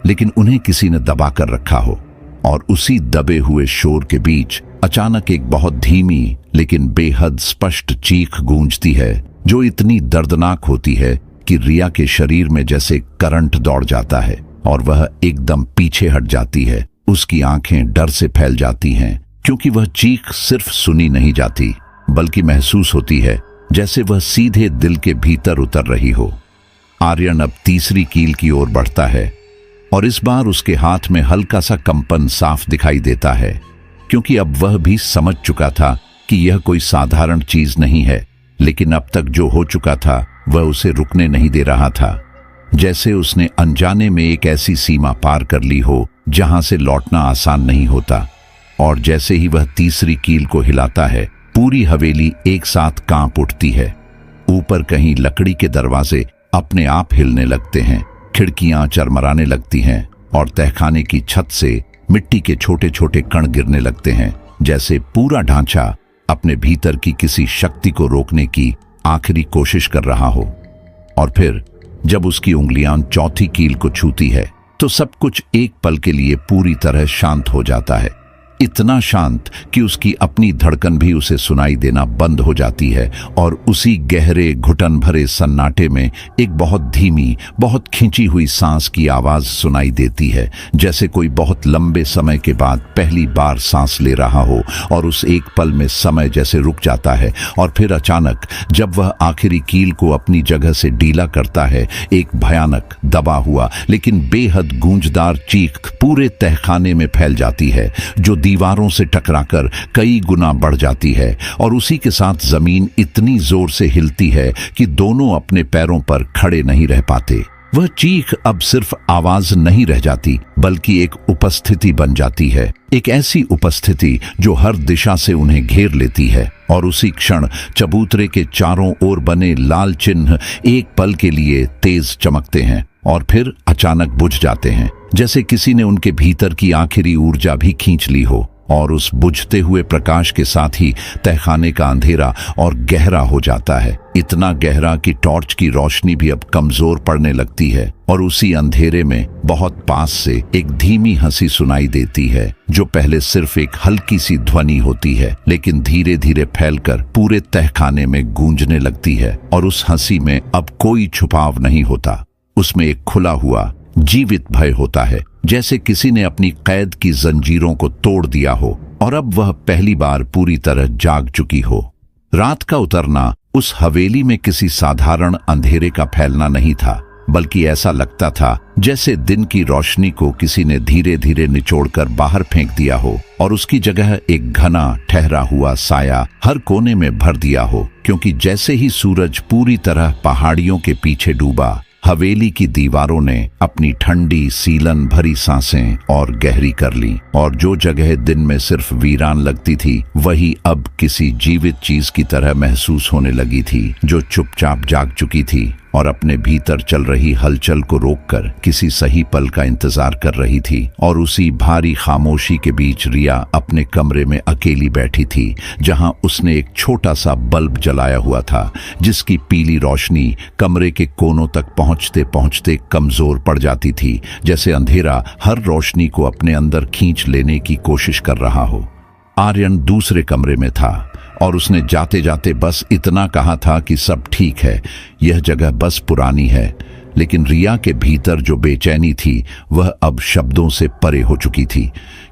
लेकिन उन्हें किसी ने दबा कर रखा हो। और उसी दबे हुए शोर के बीच अचानक एक बहुत धीमी लेकिन बेहद स्पष्ट चीख गूंजती है, जो इतनी दर्दनाक होती है कि रिया के शरीर में जैसे करंट दौड़ जाता है और वह एकदम पीछे हट जाती है। उसकी आंखें डर से फैल जाती हैं, क्योंकि वह चीख सिर्फ सुनी नहीं जाती, बल्कि महसूस होती है जैसे वह सीधे दिल के भीतर उतर रही हो। आर्यन अब तीसरी कील की ओर बढ़ता है, और इस बार उसके हाथ में हल्का सा कंपन साफ दिखाई देता है, क्योंकि अब वह भी समझ चुका था कि यह कोई साधारण चीज नहीं है। लेकिन अब तक जो हो चुका था वह उसे रुकने नहीं दे रहा था, जैसे उसने अनजाने में एक ऐसी सीमा पार कर ली हो जहां से लौटना आसान नहीं होता। और जैसे ही वह तीसरी कील को हिलाता है, पूरी हवेली एक साथ कांप उठती है। ऊपर कहीं लकड़ी के दरवाजे अपने आप हिलने लगते हैं, खिड़कियां चरमराने लगती हैं, और तहखाने की छत से मिट्टी के छोटे छोटे कण गिरने लगते हैं, जैसे पूरा ढांचा अपने भीतर की किसी शक्ति को रोकने की आखिरी कोशिश कर रहा हो। और फिर जब उसकी उंगलियां चौथी कील को छूती है, तो सब कुछ एक पल के लिए पूरी तरह शांत हो जाता है, इतना शांत कि उसकी अपनी धड़कन भी उसे सुनाई देना बंद हो जाती है। और उसी गहरे घुटन भरे सन्नाटे में एक बहुत धीमी, बहुत खींची हुई सांस की आवाज सुनाई देती है, जैसे कोई बहुत लंबे समय के बाद पहली बार सांस ले रहा हो। और उस एक पल में समय जैसे रुक जाता है, और फिर अचानक जब वह आखिरी कील को अपनी जगह से ढीला करता है, एक भयानक, दबा हुआ लेकिन बेहद गूंजदार चीख पूरे तहखाने में फैल जाती है, जो दीवारों से टकराकर कई गुना बढ़ जाती है। और उसी के साथ जमीन इतनी जोर से हिलती है कि दोनों अपने पैरों पर खड़े नहीं रह पाते। वह चीख अब सिर्फ आवाज नहीं रह जाती, बल्कि एक उपस्थिति बन जाती है। एक ऐसी उपस्थिति जो हर दिशा से उन्हें घेर लेती है। और उसी क्षण चबूतरे के चारों ओर बने लाल चिन्ह एक पल के लिए तेज चमकते हैं और फिर अचानक बुझ जाते हैं, जैसे किसी ने उनके भीतर की आखिरी ऊर्जा भी खींच ली हो। और उस बुझते हुए प्रकाश के साथ ही तहखाने का अंधेरा और गहरा हो जाता है, इतना गहरा कि टॉर्च की रोशनी भी अब कमजोर पड़ने लगती है। और उसी अंधेरे में बहुत पास से एक धीमी हंसी सुनाई देती है, जो पहले सिर्फ एक हल्की सी ध्वनि होती है, लेकिन धीरे धीरे फैलकर पूरे तहखाने में गूंजने लगती है। और उस हंसी में अब कोई छुपाव नहीं होता, उसमें एक खुला हुआ जीवित भय होता है, जैसे किसी ने अपनी कैद की जंजीरों को तोड़ दिया हो और अब वह पहली बार पूरी तरह जाग चुकी हो। रात का उतरना उस हवेली में किसी साधारण अंधेरे का फैलना नहीं था, बल्कि ऐसा लगता था जैसे दिन की रोशनी को किसी ने धीरे धीरे निचोड़कर बाहर फेंक दिया हो और उसकी जगह एक घना ठहरा हुआ साया हर कोने में भर दिया हो। क्योंकि जैसे ही सूरज पूरी तरह पहाड़ियों के पीछे डूबा, हवेली की दीवारों ने अपनी ठंडी सीलन भरी सांसें और गहरी कर ली। और जो जगह दिन में सिर्फ वीरान लगती थी, वही अब किसी जीवित चीज की तरह महसूस होने लगी थी, जो चुपचाप जाग चुकी थी और अपने भीतर चल रही हलचल को रोककर किसी सही पल का इंतजार कर रही थी। और उसी भारी खामोशी के बीच रिया अपने कमरे में अकेली बैठी थी, जहां उसने एक छोटा सा बल्ब जलाया हुआ था, जिसकी पीली रोशनी कमरे के कोनों तक पहुंचते पहुंचते कमजोर पड़ जाती थी, जैसे अंधेरा हर रोशनी को अपने अंदर खींच लेने की कोशिश कर रहा हो। आर्यन दूसरे कमरे में था और उसने जाते जाते बस इतना कहा था कि सब ठीक है, यह जगह बस पुरानी है। लेकिन रिया के भीतर जो बेचैनी थी, वह अब शब्दों से परे हो चुकी थी,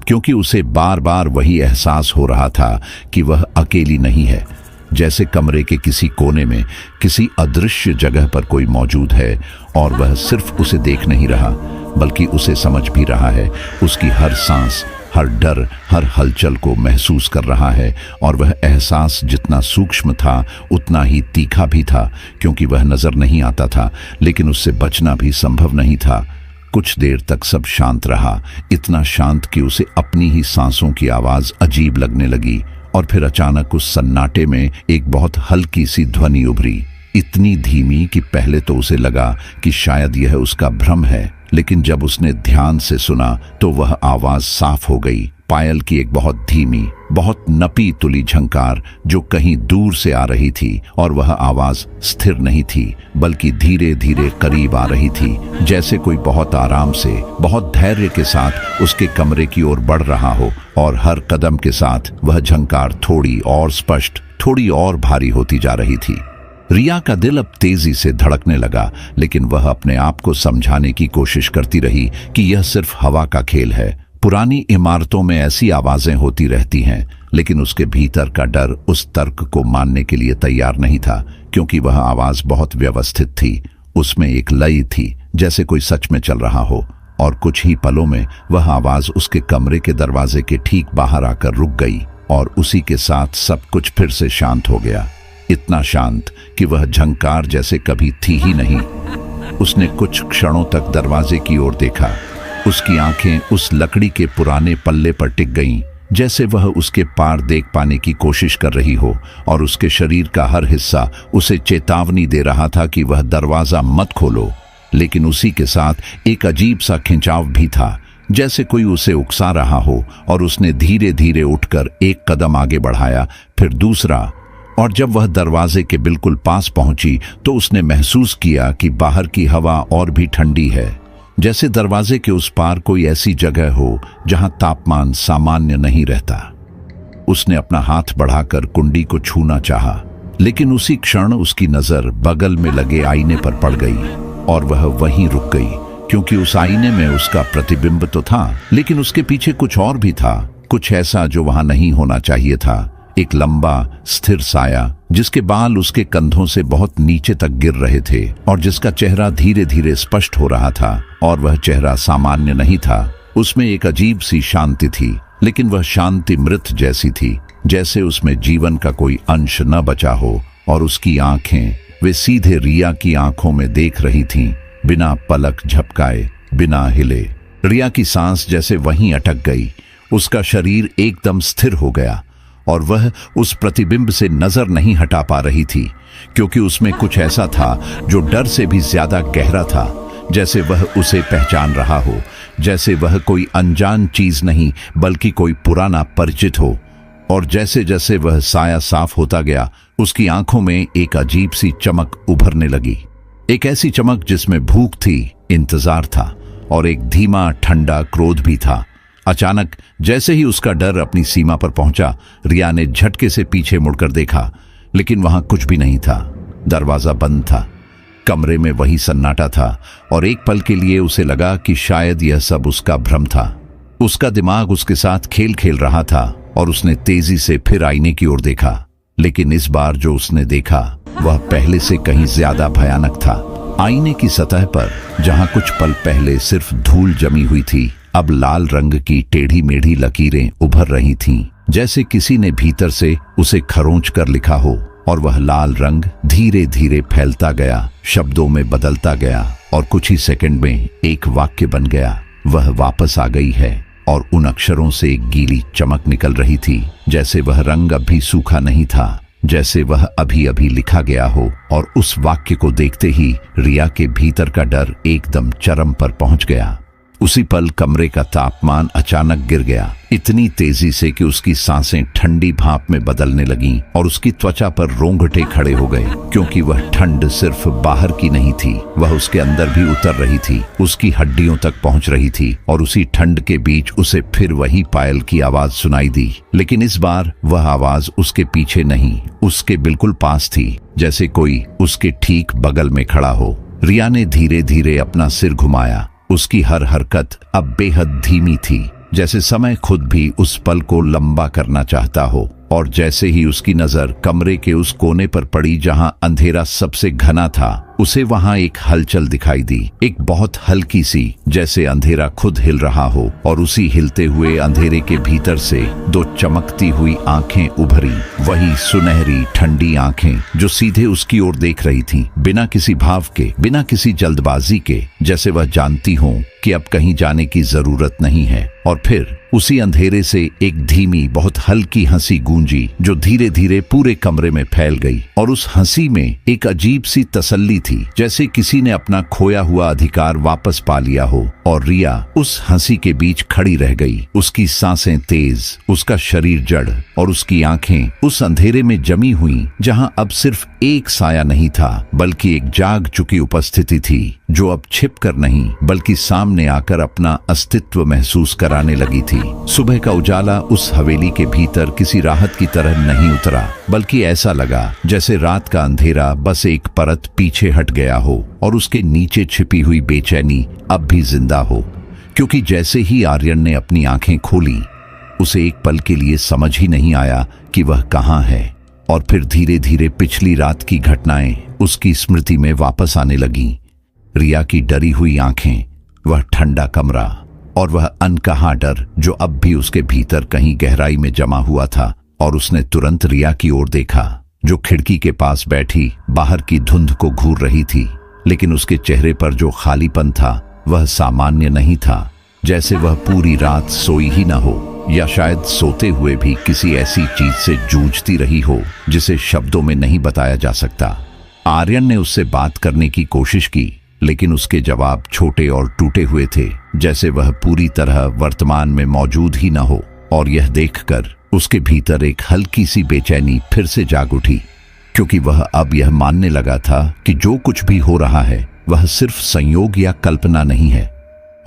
क्योंकि उसे बार बार वही एहसास हो रहा था कि वह अकेली नहीं है। जैसे कमरे के किसी कोने में किसी अदृश्य जगह पर कोई मौजूद है और वह सिर्फ उसे देख नहीं रहा, बल्कि उसे समझ भी रहा है। उसकी हर सांस, हर डर, हर हलचल को महसूस कर रहा है। और वह एहसास जितना सूक्ष्म था, उतना ही तीखा भी था, क्योंकि वह नजर नहीं आता था, लेकिन उससे बचना भी संभव नहीं था। कुछ देर तक सब शांत रहा, इतना शांत कि उसे अपनी ही सांसों की आवाज अजीब लगने लगी। और फिर अचानक उस सन्नाटे में एक बहुत हल्की सी ध्वनि उभरी, इतनी धीमी कि पहले तो उसे लगा कि शायद यह उसका भ्रम है, लेकिन जब उसने ध्यान से सुना तो वह आवाज साफ हो गई। पायल की एक बहुत धीमी, बहुत नपी तुली झंकार जो कहीं दूर से आ रही थी। और वह आवाज स्थिर नहीं थी, बल्कि धीरे धीरे करीब आ रही थी, जैसे कोई बहुत आराम से, बहुत धैर्य के साथ उसके कमरे की ओर बढ़ रहा हो। और हर कदम के साथ वह झंकार थोड़ी और स्पष्ट, थोड़ी और भारी होती जा रही थी। रिया का दिल अब तेजी से धड़कने लगा, लेकिन वह अपने आप को समझाने की कोशिश करती रही कि यह सिर्फ हवा का खेल है। पुरानी इमारतों में ऐसी आवाजें होती रहती हैं। लेकिन उसके भीतर का डर उस तर्क को मानने के लिए तैयार नहीं था, क्योंकि वह आवाज बहुत व्यवस्थित थी। उसमें एक लय थी, जैसे कोई सच में चल रहा हो। और कुछ ही पलों में वह आवाज उसके कमरे के दरवाजे के ठीक बाहर आकर रुक गई, और उसी के साथ सब कुछ फिर से शांत हो गया। इतना शांत कि वह झंकार जैसे कभी थी ही नहीं। उसने कुछ क्षणों तक दरवाजे की ओर देखा। उसकी आंखें उस लकड़ी के पुराने पल्ले पर टिक गईं, जैसे वह उसके पार देख पाने की कोशिश कर रही हो। और उसके शरीर का हर हिस्सा उसे चेतावनी दे रहा था कि वह दरवाजा मत खोलो। लेकिन उसी के साथ एक अजीब सा खिंचाव भी था, जैसे कोई उसे उकसा रहा हो। और उसने धीरे धीरे उठकर एक कदम आगे बढ़ाया, फिर दूसरा। और जब वह दरवाजे के बिल्कुल पास पहुंची तो उसने महसूस किया कि बाहर की हवा और भी ठंडी है, जैसे दरवाजे के उस पार कोई ऐसी जगह हो जहां तापमान सामान्य नहीं रहता। उसने अपना हाथ बढ़ाकर कुंडी को छूना चाहा, लेकिन उसी क्षण उसकी नजर बगल में लगे आईने पर पड़ गई और वह वहीं रुक गई, क्योंकि उस आईने में उसका प्रतिबिंब तो था, लेकिन उसके पीछे कुछ और भी था, कुछ ऐसा जो वहां नहीं होना चाहिए था। एक लंबा स्थिर साया, जिसके बाल उसके कंधों से बहुत नीचे तक गिर रहे थे और जिसका चेहरा धीरे धीरे स्पष्ट हो रहा था। और वह चेहरा सामान्य नहीं था, उसमें एक अजीब सी शांति थी, लेकिन वह शांति मृत जैसी थी, जैसे उसमें जीवन का कोई अंश न बचा हो। और उसकी आंखें, वे सीधे रिया की आंखों में देख रही थीं, बिना पलक झपकाए, बिना हिले। रिया की सांस जैसे वहीं अटक गई। उसका शरीर एकदम स्थिर हो गया और वह उस प्रतिबिंब से नजर नहीं हटा पा रही थी, क्योंकि उसमें कुछ ऐसा था जो डर से भी ज्यादा गहरा था। जैसे वह उसे पहचान रहा हो, जैसे वह कोई अनजान चीज नहीं बल्कि कोई पुराना परिचित हो। और जैसे जैसे वह साया साफ होता गया, उसकी आंखों में एक अजीब सी चमक उभरने लगी। एक ऐसी चमक जिसमें भूख थी, इंतजार था और एक धीमा ठंडा क्रोध भी था। अचानक जैसे ही उसका डर अपनी सीमा पर पहुंचा, रिया ने झटके से पीछे मुड़कर देखा, लेकिन वहां कुछ भी नहीं था। दरवाजा बंद था, कमरे में वही सन्नाटा था और एक पल के लिए उसे लगा कि शायद यह सब उसका भ्रम था। उसका दिमाग उसके साथ खेल खेल रहा था और उसने तेजी से फिर आईने की ओर देखा, लेकिन इस बार जो उसने देखा वह पहले से कहीं ज्यादा भयानक था। आईने की सतह पर जहां कुछ पल पहले सिर्फ धूल जमी हुई थी, अब लाल रंग की टेढ़ी मेढ़ी लकीरें उभर रही थीं, जैसे किसी ने भीतर से उसे खरोंच कर लिखा हो। और वह लाल रंग धीरे धीरे फैलता गया, शब्दों में बदलता गया और कुछ ही सेकंड में एक वाक्य बन गया, वह वापस आ गई है। और उन अक्षरों से एक गीली चमक निकल रही थी, जैसे वह रंग अभी सूखा नहीं था, जैसे वह अभी अभी लिखा गया हो। और उस वाक्य को देखते ही रिया के भीतर का डर एकदम चरम पर पहुंच गया। उसी पल कमरे का तापमान अचानक गिर गया, इतनी तेजी से कि उसकी सांसें ठंडी भाप में बदलने लगीं और उसकी त्वचा पर रोंगटे खड़े हो गए, क्योंकि वह ठंड सिर्फ बाहर की नहीं थी, वह उसके अंदर भी उतर रही थी, उसकी हड्डियों तक पहुंच रही थी। और उसी ठंड के बीच उसे फिर वही पायल की आवाज सुनाई दी, लेकिन इस बार वह आवाज उसके पीछे नहीं, उसके बिल्कुल पास थी, जैसे कोई उसके ठीक बगल में खड़ा हो। रिया ने धीरे धीरे अपना सिर घुमाया। उसकी हर हरकत अब बेहद धीमी थी, जैसे समय खुद भी उस पल को लंबा करना चाहता हो। और जैसे ही उसकी नजर कमरे के उस कोने पर पड़ी जहां अंधेरा सबसे घना था, उसे वहां एक हलचल दिखाई दी, एक बहुत हल्की सी, जैसे अंधेरा खुद हिल रहा हो। और उसी हिलते हुए अंधेरे के भीतर से दो चमकती हुई आंखें उभरी, वही सुनहरी ठंडी आंखें जो सीधे उसकी ओर देख रही थीं, बिना किसी भाव के, बिना किसी जल्दबाजी के, जैसे वह जानती हों कि अब कहीं जाने की जरूरत नहीं है। और फिर उसी अंधेरे से एक धीमी, बहुत हल्की हंसी गूंजी, जो धीरे धीरे पूरे कमरे में फैल गई। और उस हंसी में एक अजीब सी तसल्ली थी, जैसे किसी ने अपना खोया हुआ अधिकार वापस पा लिया हो। और रिया उस हंसी के बीच खड़ी रह गई, उसकी सांसें तेज, उसका शरीर जड़ और उसकी आंखें उस अंधेरे में जमी हुई, जहां अब सिर्फ एक साया नहीं था, बल्कि एक जाग चुकी उपस्थिति थी, जो अब छिपकर नहीं बल्कि सामने आकर अपना अस्तित्व महसूस कराने लगी थी। सुबह का उजाला उस हवेली के भीतर किसी राहत की तरह नहीं उतरा, बल्कि ऐसा लगा जैसे रात का अंधेरा बस एक परत पीछे हट गया हो और उसके नीचे छिपी हुई बेचैनी अब भी जिंदा हो। क्योंकि जैसे ही आर्यन ने अपनी आंखें खोली, उसे एक पल के लिए समझ ही नहीं आया कि वह कहाँ है। और फिर धीरे धीरे पिछली रात की घटनाएं उसकी स्मृति में वापस आने लगीं। रिया की डरी हुई आंखें, वह ठंडा कमरा और वह अनकहा डर जो अब भी उसके भीतर कहीं गहराई में जमा हुआ था। और उसने तुरंत रिया की ओर देखा, जो खिड़की के पास बैठी बाहर की धुंध को घूर रही थी। लेकिन उसके चेहरे पर जो खालीपन था वह सामान्य नहीं था, जैसे वह पूरी रात सोई ही न हो, या शायद सोते हुए भी किसी ऐसी चीज से जूझती रही हो जिसे शब्दों में नहीं बताया जा सकता। आर्यन ने उससे बात करने की कोशिश की, लेकिन उसके जवाब छोटे और टूटे हुए थे, जैसे वह पूरी तरह वर्तमान में मौजूद ही न हो। और यह देखकर उसके भीतर एक हल्की सी बेचैनी फिर से जाग उठी, क्योंकि वह अब यह मानने लगा था कि जो कुछ भी हो रहा है वह सिर्फ संयोग या कल्पना नहीं है।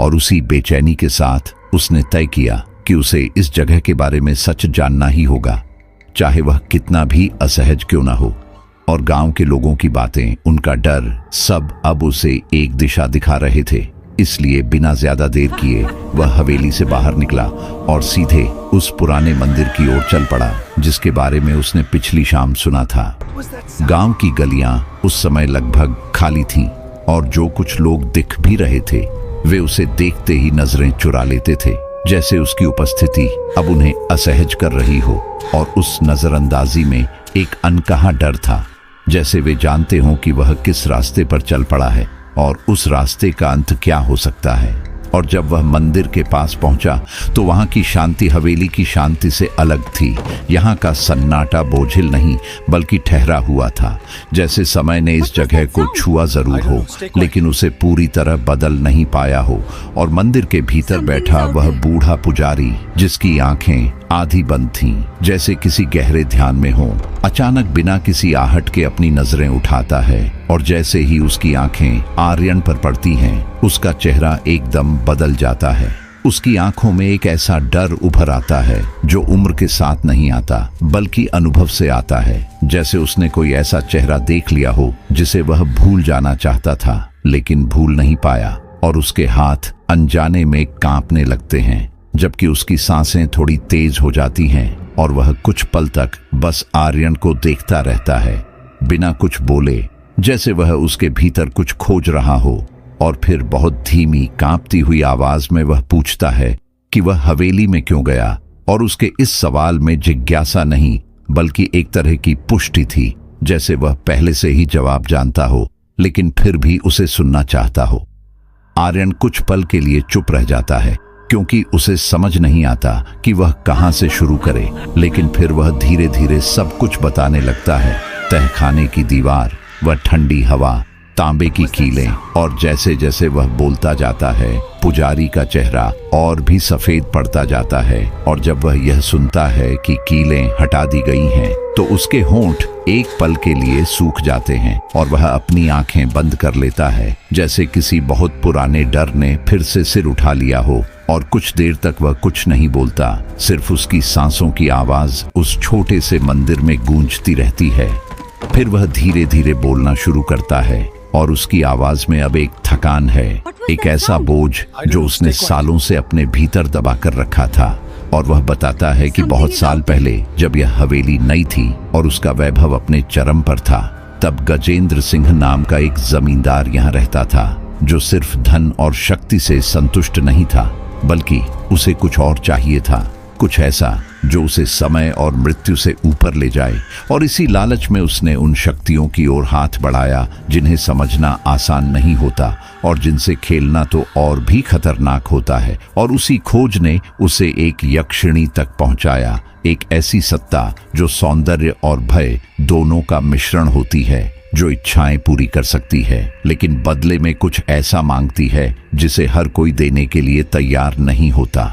और उसी बेचैनी के साथ उसने तय किया कि उसे इस जगह के बारे में सच जानना ही होगा, चाहे वह कितना भी असहज क्यों ना हो। और गांव के लोगों की बातें, उनका डर, सब अब उसे एक दिशा दिखा रहे थे। इसलिए बिना ज्यादा देर किए वह हवेली से बाहर निकला और सीधे उस पुराने मंदिर की ओर चल पड़ा जिसके बारे में उसने पिछली शाम सुना था। गांव की गलियां उस समय लगभग खाली थीं और जो कुछ लोग दिख भी रहे थे वे उसे देखते ही नजरें चुरा लेते थे, जैसे उसकी उपस्थिति अब उन्हें असहज कर रही हो। और उस नजरअंदाजी में एक अनकहा डर था, जैसे वे जानते हों कि वह किस रास्ते पर चल पड़ा है। और उस रास्ते का अंत क्या हो सकता है। और जब वह मंदिर के पास पहुंचा तो वहां की शांति हवेली की शांति से अलग थी। यहाँ का सन्नाटा बोझिल नहीं बल्कि ठहरा हुआ था, जैसे समय ने इस जगह को छुआ जरूर हो लेकिन उसे पूरी तरह बदल नहीं पाया हो। और मंदिर के भीतर बैठा वह बूढ़ा पुजारी, जिसकी आंखें आधी बंद थीं, जैसे किसी गहरे ध्यान में हो, अचानक बिना किसी आहट के अपनी नजरें उठाता है। और जैसे ही उसकी आंखें आर्यन पर पड़ती हैं, उसका चेहरा एकदम बदल जाता है। उसकी आंखों में एक ऐसा डर उभर आता है जो उम्र के साथ नहीं आता बल्कि अनुभव से आता है, जैसे उसने कोई ऐसा चेहरा देख लिया हो जिसे वह भूल जाना चाहता था लेकिन भूल नहीं पाया। और उसके हाथ अनजाने में कांपने लगते हैं, जबकि उसकी सांसें थोड़ी तेज हो जाती हैं और वह कुछ पल तक बस आर्यन को देखता रहता है, बिना कुछ बोले, जैसे वह उसके भीतर कुछ खोज रहा हो। और फिर बहुत धीमी कांपती हुई आवाज में वह पूछता है कि वह हवेली में क्यों गया। और उसके इस सवाल में जिज्ञासा नहीं बल्कि एक तरह की पुष्टि थी, जैसे वह पहले से ही जवाब जानता हो लेकिन फिर भी उसे सुनना चाहता हो। आर्यन कुछ पल के लिए चुप रह जाता है, क्योंकि उसे समझ नहीं आता कि वह कहां से शुरू करे। लेकिन फिर वह धीरे धीरे सब कुछ बताने लगता है। तहखाने की दीवार, वह ठंडी हवा, तांबे की कीलें, और जैसे जैसे वह बोलता जाता है पुजारी का चेहरा और भी सफेद पड़ता जाता है। और जब वह यह सुनता है कि कीलें हटा दी गई हैं तो उसके होंठ एक पल के लिए सूख जाते हैं और वह अपनी आंखें बंद कर लेता है, जैसे किसी बहुत पुराने डर ने फिर से सिर उठा लिया हो। और कुछ देर तक वह कुछ नहीं बोलता, सिर्फ उसकी सांसों की आवाज उस छोटे से मंदिर में गूंजती रहती है। फिर वह धीरे धीरे बोलना शुरू करता है और उसकी आवाज में अब एक थकान है, एक ऐसा बोझ जो उसने सालों से अपने भीतर दबा कर रखा था। और वह बताता है कि बहुत साल पहले जब यह हवेली नई थी और उसका वैभव अपने चरम पर था, तब गजेंद्र सिंह नाम का एक जमींदार यहाँ रहता था, जो सिर्फ धन और शक्ति से संतुष्ट नहीं था बल्कि उसे कुछ और चाहिए था, कुछ ऐसा जो उसे समय और मृत्यु से ऊपर ले जाए। और इसी लालच में उसने उन शक्तियों की ओर हाथ बढ़ाया जिन्हें समझना आसान नहीं होता और जिनसे खेलना तो और भी खतरनाक होता है। और उसी खोज ने उसे एक यक्षिणी तक पहुंचाया, एक ऐसी सत्ता जो सौंदर्य और भय दोनों का मिश्रण होती है, जो इच्छाएं पूरी कर सकती है लेकिन बदले में कुछ ऐसा मांगती है जिसे हर कोई देने के लिए तैयार नहीं होता।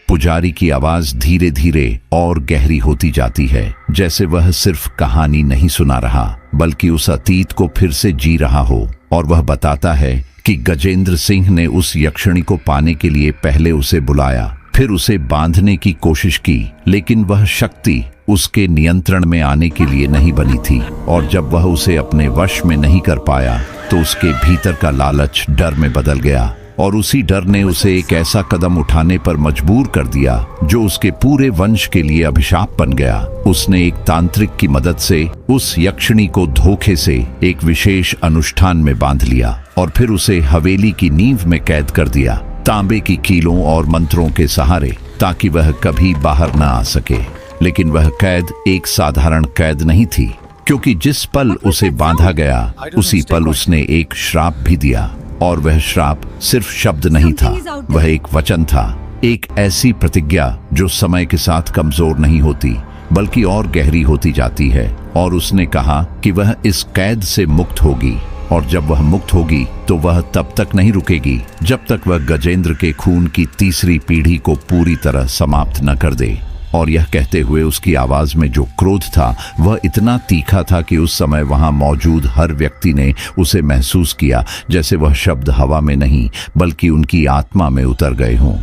पुजारी की आवाज धीरे धीरे और गहरी होती जाती है, जैसे वह सिर्फ कहानी नहीं सुना रहा बल्कि उस अतीत को फिर से जी रहा हो। और वह बताता है कि गजेंद्र सिंह ने उस यक्षिणी को पाने के लिए पहले उसे बुलाया, फिर उसे बांधने की कोशिश की, लेकिन वह शक्ति उसके नियंत्रण में आने के लिए नहीं बनी थी। और जब वह उसे अपने वश में नहीं कर पाया तो उसके भीतर का लालच डर में बदल गया और उसी डर ने उसे एक ऐसा कदम उठाने पर मजबूर कर दिया जो उसके पूरे वंश के लिए अभिशाप बन गया। उसने एक तांत्रिक की मदद से उस यक्षिणी को धोखे से एक विशेष अनुष्ठान में बांध लिया और फिर उसे हवेली की नींव में कैद कर दिया, तांबे की कीलों और मंत्रों के सहारे, ताकि वह कभी बाहर न आ सके। लेकिन वह कैद एक साधारण कैद नहीं थी, क्योंकि जिस पल उसे बांधा गया उसी पल उसने एक श्राप भी दिया। और वह श्राप सिर्फ शब्द नहीं था, वह एक वचन था, एक ऐसी प्रतिज्ञा जो समय के साथ कमजोर नहीं होती बल्कि और गहरी होती जाती है। और उसने कहा कि वह इस कैद से मुक्त होगी, और जब वह मुक्त होगी तो वह तब तक नहीं रुकेगी जब तक वह गजेंद्र के खून की तीसरी पीढ़ी को पूरी तरह समाप्त न कर दे। और यह कहते हुए उसकी आवाज में जो क्रोध था वह इतना तीखा था कि उस समय वहां मौजूद हर व्यक्ति ने उसे महसूस किया, जैसे वह शब्द हवा में नहीं बल्कि उनकी आत्मा में उतर गए हों।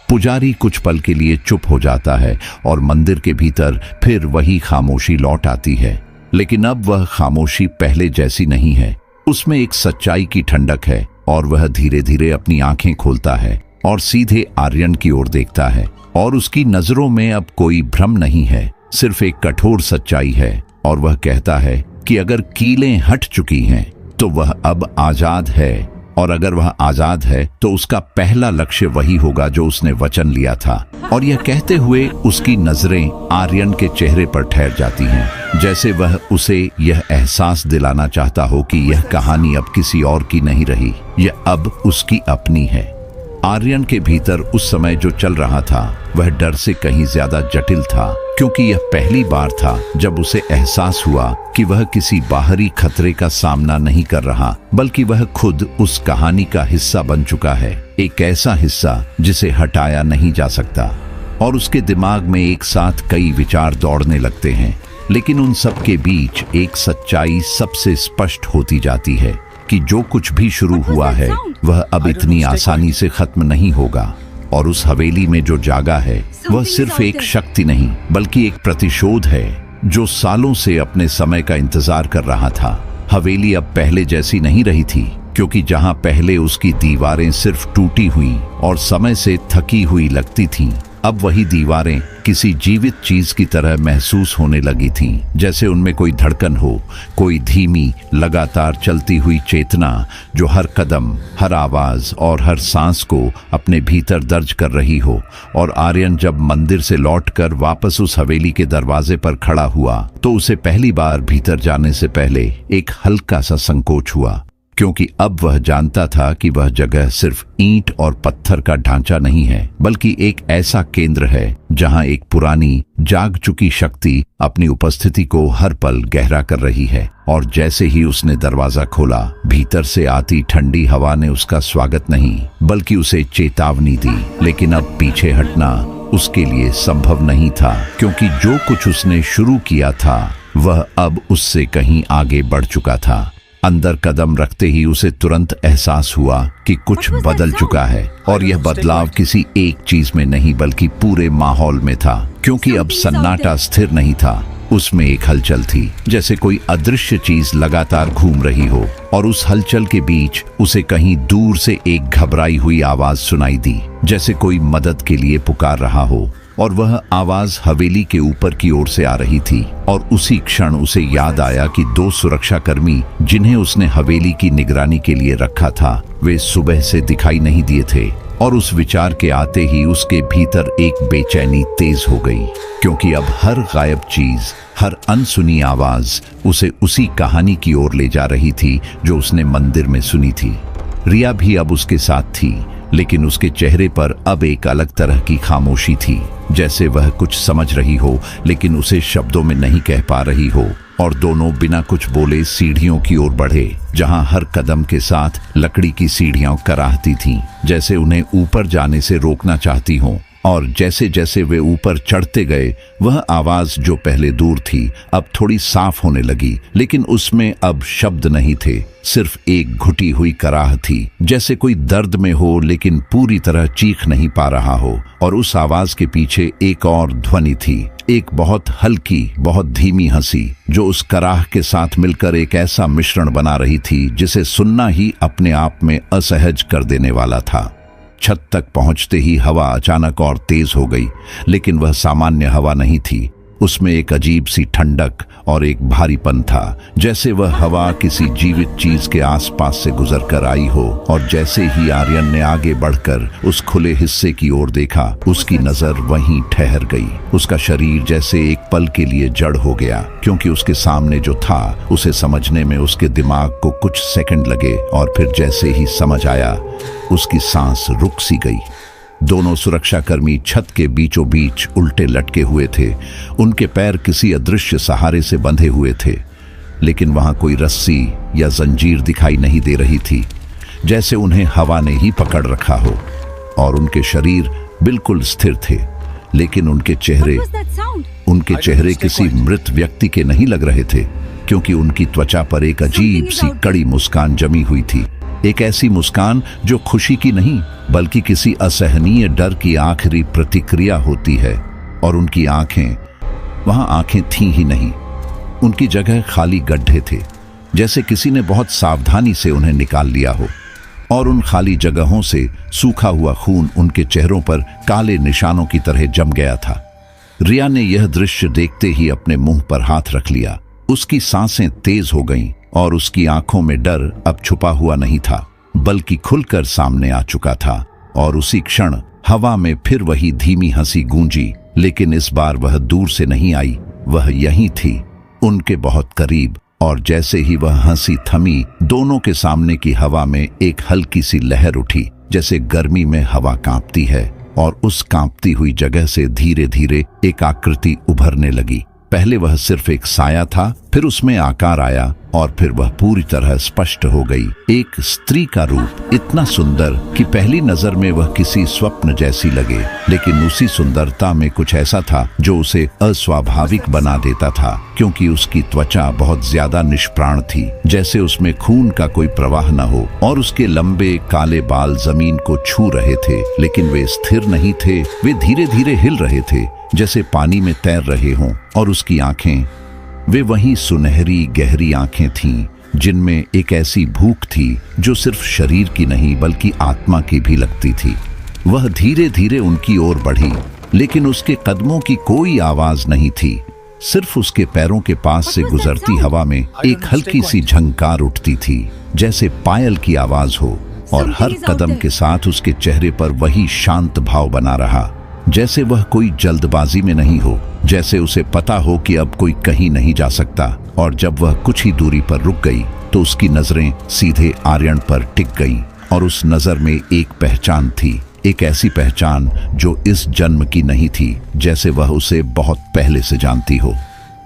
पुजारी कुछ पल के लिए चुप हो जाता है और मंदिर के भीतर फिर वही खामोशी लौट आती है। लेकिन अब वह खामोशी पहले जैसी नहीं है, उसमें एक सच्चाई की ठंडक है। और वह धीरे धीरे अपनी आंखें खोलता है और सीधे आर्यन की ओर देखता है। और उसकी नजरों में अब कोई भ्रम नहीं है, सिर्फ एक कठोर सच्चाई है। और वह कहता है कि अगर कीलें हट चुकी हैं तो वह अब आजाद है और अगर वह आजाद है तो उसका पहला लक्ष्य वही होगा जो उसने वचन लिया था। और यह कहते हुए उसकी नजरें आर्यन के चेहरे पर ठहर जाती हैं, जैसे वह उसे यह एहसास दिलाना चाहता हो कि यह कहानी अब किसी और की नहीं रही, यह अब उसकी अपनी है। आर्यन के भीतर उस समय जो चल रहा था वह डर से कहीं ज्यादा जटिल था, क्योंकि यह पहली बार था जब उसे एहसास हुआ कि वह किसी बाहरी खतरे का सामना नहीं कर रहा, बल्कि वह खुद उस कहानी का हिस्सा बन चुका है, एक ऐसा हिस्सा जिसे हटाया नहीं जा सकता। और उसके दिमाग में एक साथ कई विचार दौड़ने लगते हैं, लेकिन उन सब के बीच एक सच्चाई सबसे स्पष्ट होती जाती है कि जो कुछ भी शुरू हुआ है वह अब इतनी आसानी से खत्म नहीं होगा। और उस हवेली में जो जागा है वह सिर्फ एक शक्ति नहीं बल्कि एक प्रतिशोध है जो सालों से अपने समय का इंतजार कर रहा था। हवेली अब पहले जैसी नहीं रही थी, क्योंकि जहां पहले उसकी दीवारें सिर्फ टूटी हुई और समय से थकी हुई लगती थीं, अब वही दीवारें किसी जीवित चीज की तरह महसूस होने लगी थीं, जैसे उनमें कोई धड़कन हो, कोई धीमी लगातार चलती हुई चेतना जो हर कदम, हर आवाज और हर सांस को अपने भीतर दर्ज कर रही हो। और आर्यन जब मंदिर से लौटकर वापस उस हवेली के दरवाजे पर खड़ा हुआ तो उसे पहली बार भीतर जाने से पहले एक हल्का सा संकोच हुआ, क्योंकि अब वह जानता था कि वह जगह सिर्फ ईंट और पत्थर का ढांचा नहीं है, बल्कि एक ऐसा केंद्र है जहां एक पुरानी जाग चुकी शक्ति अपनी उपस्थिति को हर पल गहरा कर रही है। और जैसे ही उसने दरवाजा खोला, भीतर से आती ठंडी हवा ने उसका स्वागत नहीं बल्कि उसे चेतावनी दी। लेकिन अब पीछे हटना उसके लिए संभव नहीं था, क्योंकि जो कुछ उसने शुरू किया था वह अब उससे कहीं आगे बढ़ चुका था। अंदर कदम रखते ही उसे तुरंत एहसास हुआ कि कुछ बदल चुका है, और यह बदलाव किसी एक चीज में नहीं बल्कि पूरे माहौल में था। क्योंकि अब सन्नाटा स्थिर नहीं था, उसमें एक हलचल थी, जैसे कोई अदृश्य चीज लगातार घूम रही हो। और उस हलचल के बीच उसे कहीं दूर से एक घबराई हुई आवाज सुनाई दी, जैसे कोई मदद के लिए पुकार रहा हो। और वह आवाज हवेली के ऊपर की ओर से आ रही थी। और उसी क्षण उसे याद आया कि 2 सुरक्षाकर्मी जिन्हें उसने हवेली की निगरानी के लिए रखा था, वे सुबह से दिखाई नहीं दिए थे। और उस विचार के आते ही उसके भीतर एक बेचैनी तेज हो गई, क्योंकि अब हर गायब चीज, हर अनसुनी आवाज उसे उसी कहानी की ओर ले जा रही थी जो उसने मंदिर में सुनी थी। रिया भी अब उसके साथ थी, लेकिन उसके चेहरे पर अब एक अलग तरह की खामोशी थी, जैसे वह कुछ समझ रही हो लेकिन उसे शब्दों में नहीं कह पा रही हो। और दोनों बिना कुछ बोले सीढ़ियों की ओर बढ़े, जहां हर कदम के साथ लकड़ी की सीढ़ियां कराहती थीं, जैसे उन्हें ऊपर जाने से रोकना चाहती हों। और जैसे जैसे वे ऊपर चढ़ते गए, वह आवाज जो पहले दूर थी अब थोड़ी साफ होने लगी, लेकिन उसमें अब शब्द नहीं थे, सिर्फ एक घुटी हुई कराह थी, जैसे कोई दर्द में हो लेकिन पूरी तरह चीख नहीं पा रहा हो। और उस आवाज के पीछे एक और ध्वनि थी, एक बहुत हल्की, बहुत धीमी हंसी, जो उस कराह के साथ मिलकर एक ऐसा मिश्रण बना रही थी जिसे सुनना ही अपने आप में असहज कर देने वाला था। छत तक पहुंचते ही हवा अचानक और तेज हो गई, लेकिन वह सामान्य हवा नहीं थी। उसमें एक अजीब सी ठंडक और एक भारीपन था, जैसे वह हवा किसी जीवित चीज के आसपास से गुजर कर आई हो। और जैसे ही आर्यन ने आगे बढ़कर उस खुले हिस्से की ओर देखा, उसकी नजर वहीं ठहर गई। उसका शरीर जैसे एक पल के लिए जड़ हो गया, क्योंकि उसके सामने जो था उसे समझने में उसके दिमाग को कुछ सेकंड लगे। और फिर जैसे ही समझ आया, उसकी सांस रुक सी गई। दोनों सुरक्षाकर्मी छत के बीचों बीच उल्टे लटके हुए थे, उनके पैर किसी अदृश्य सहारे से बंधे हुए थे, लेकिन वहां कोई रस्सी या जंजीर दिखाई नहीं दे रही थी, जैसे उन्हें हवा ने ही पकड़ रखा हो। और उनके शरीर बिल्कुल स्थिर थे, लेकिन उनके चेहरे किसी मृत व्यक्ति के नहीं लग रहे थे, क्योंकि उनकी त्वचा पर एक अजीब सी कड़ी मुस्कान जमी हुई थी। एक ऐसी मुस्कान जो खुशी की नहीं बल्कि किसी असहनीय डर की आखिरी प्रतिक्रिया होती है। और उनकी आंखें, वहां आंखें थीं ही नहीं, उनकी जगह खाली गड्ढे थे, जैसे किसी ने बहुत सावधानी से उन्हें निकाल लिया हो। और उन खाली जगहों से सूखा हुआ खून उनके चेहरों पर काले निशानों की तरह जम गया था। रिया ने यह दृश्य देखते ही अपने मुंह पर हाथ रख लिया। उसकी सांसें तेज हो गईं और उसकी आंखों में डर अब छुपा हुआ नहीं था, बल्कि खुलकर सामने आ चुका था। और उसी क्षण हवा में फिर वही धीमी हंसी गूंजी, लेकिन इस बार वह दूर से नहीं आई, वह यहीं थी, उनके बहुत करीब। और जैसे ही वह हंसी थमी, दोनों के सामने की हवा में एक हल्की सी लहर उठी, जैसे गर्मी में हवा कांपती है। और उस कांपती हुई जगह से धीरे धीरे एक आकृति उभरने लगी। पहले वह सिर्फ एक साया था, फिर उसमें आकार आया और फिर वह पूरी तरह स्पष्ट हो गई। एक स्त्री का रूप, इतना सुंदर कि पहली नजर में वह किसी स्वप्न जैसी लगे, लेकिन उसी सुंदरता में कुछ ऐसा था जो उसे अस्वाभाविक बना देता था, क्योंकि उसकी त्वचा बहुत ज्यादा निष्प्राण थी, जैसे उसमें खून का कोई प्रवाह न हो। और उसके लंबे काले बाल जमीन को छू रहे थे, लेकिन वे स्थिर नहीं थे, वे धीरे धीरे हिल रहे थे, जैसे पानी में तैर रहे हों। और उसकी आंखें, वे वही सुनहरी गहरी आंखें थीं, जिनमें एक ऐसी भूख थी जो सिर्फ शरीर की नहीं बल्कि आत्मा की भी लगती थी। वह धीरे धीरे उनकी ओर बढ़ी, लेकिन उसके कदमों की कोई आवाज नहीं थी। सिर्फ उसके पैरों के पास से गुजरती हवा में एक हल्की सी झंकार उठती थी, जैसे पायल की आवाज हो। और हर कदम के साथ उसके चेहरे पर वही शांत भाव बना रहा, जैसे वह कोई जल्दबाजी में नहीं हो, जैसे उसे पता हो कि अब कोई कहीं नहीं जा सकता। और जब वह कुछ ही दूरी पर रुक गई तो उसकी नजरें सीधे आर्यन पर टिक गईं। और उस नजर में एक पहचान थी, एक ऐसी पहचान जो इस जन्म की नहीं थी, जैसे वह उसे बहुत पहले से जानती हो।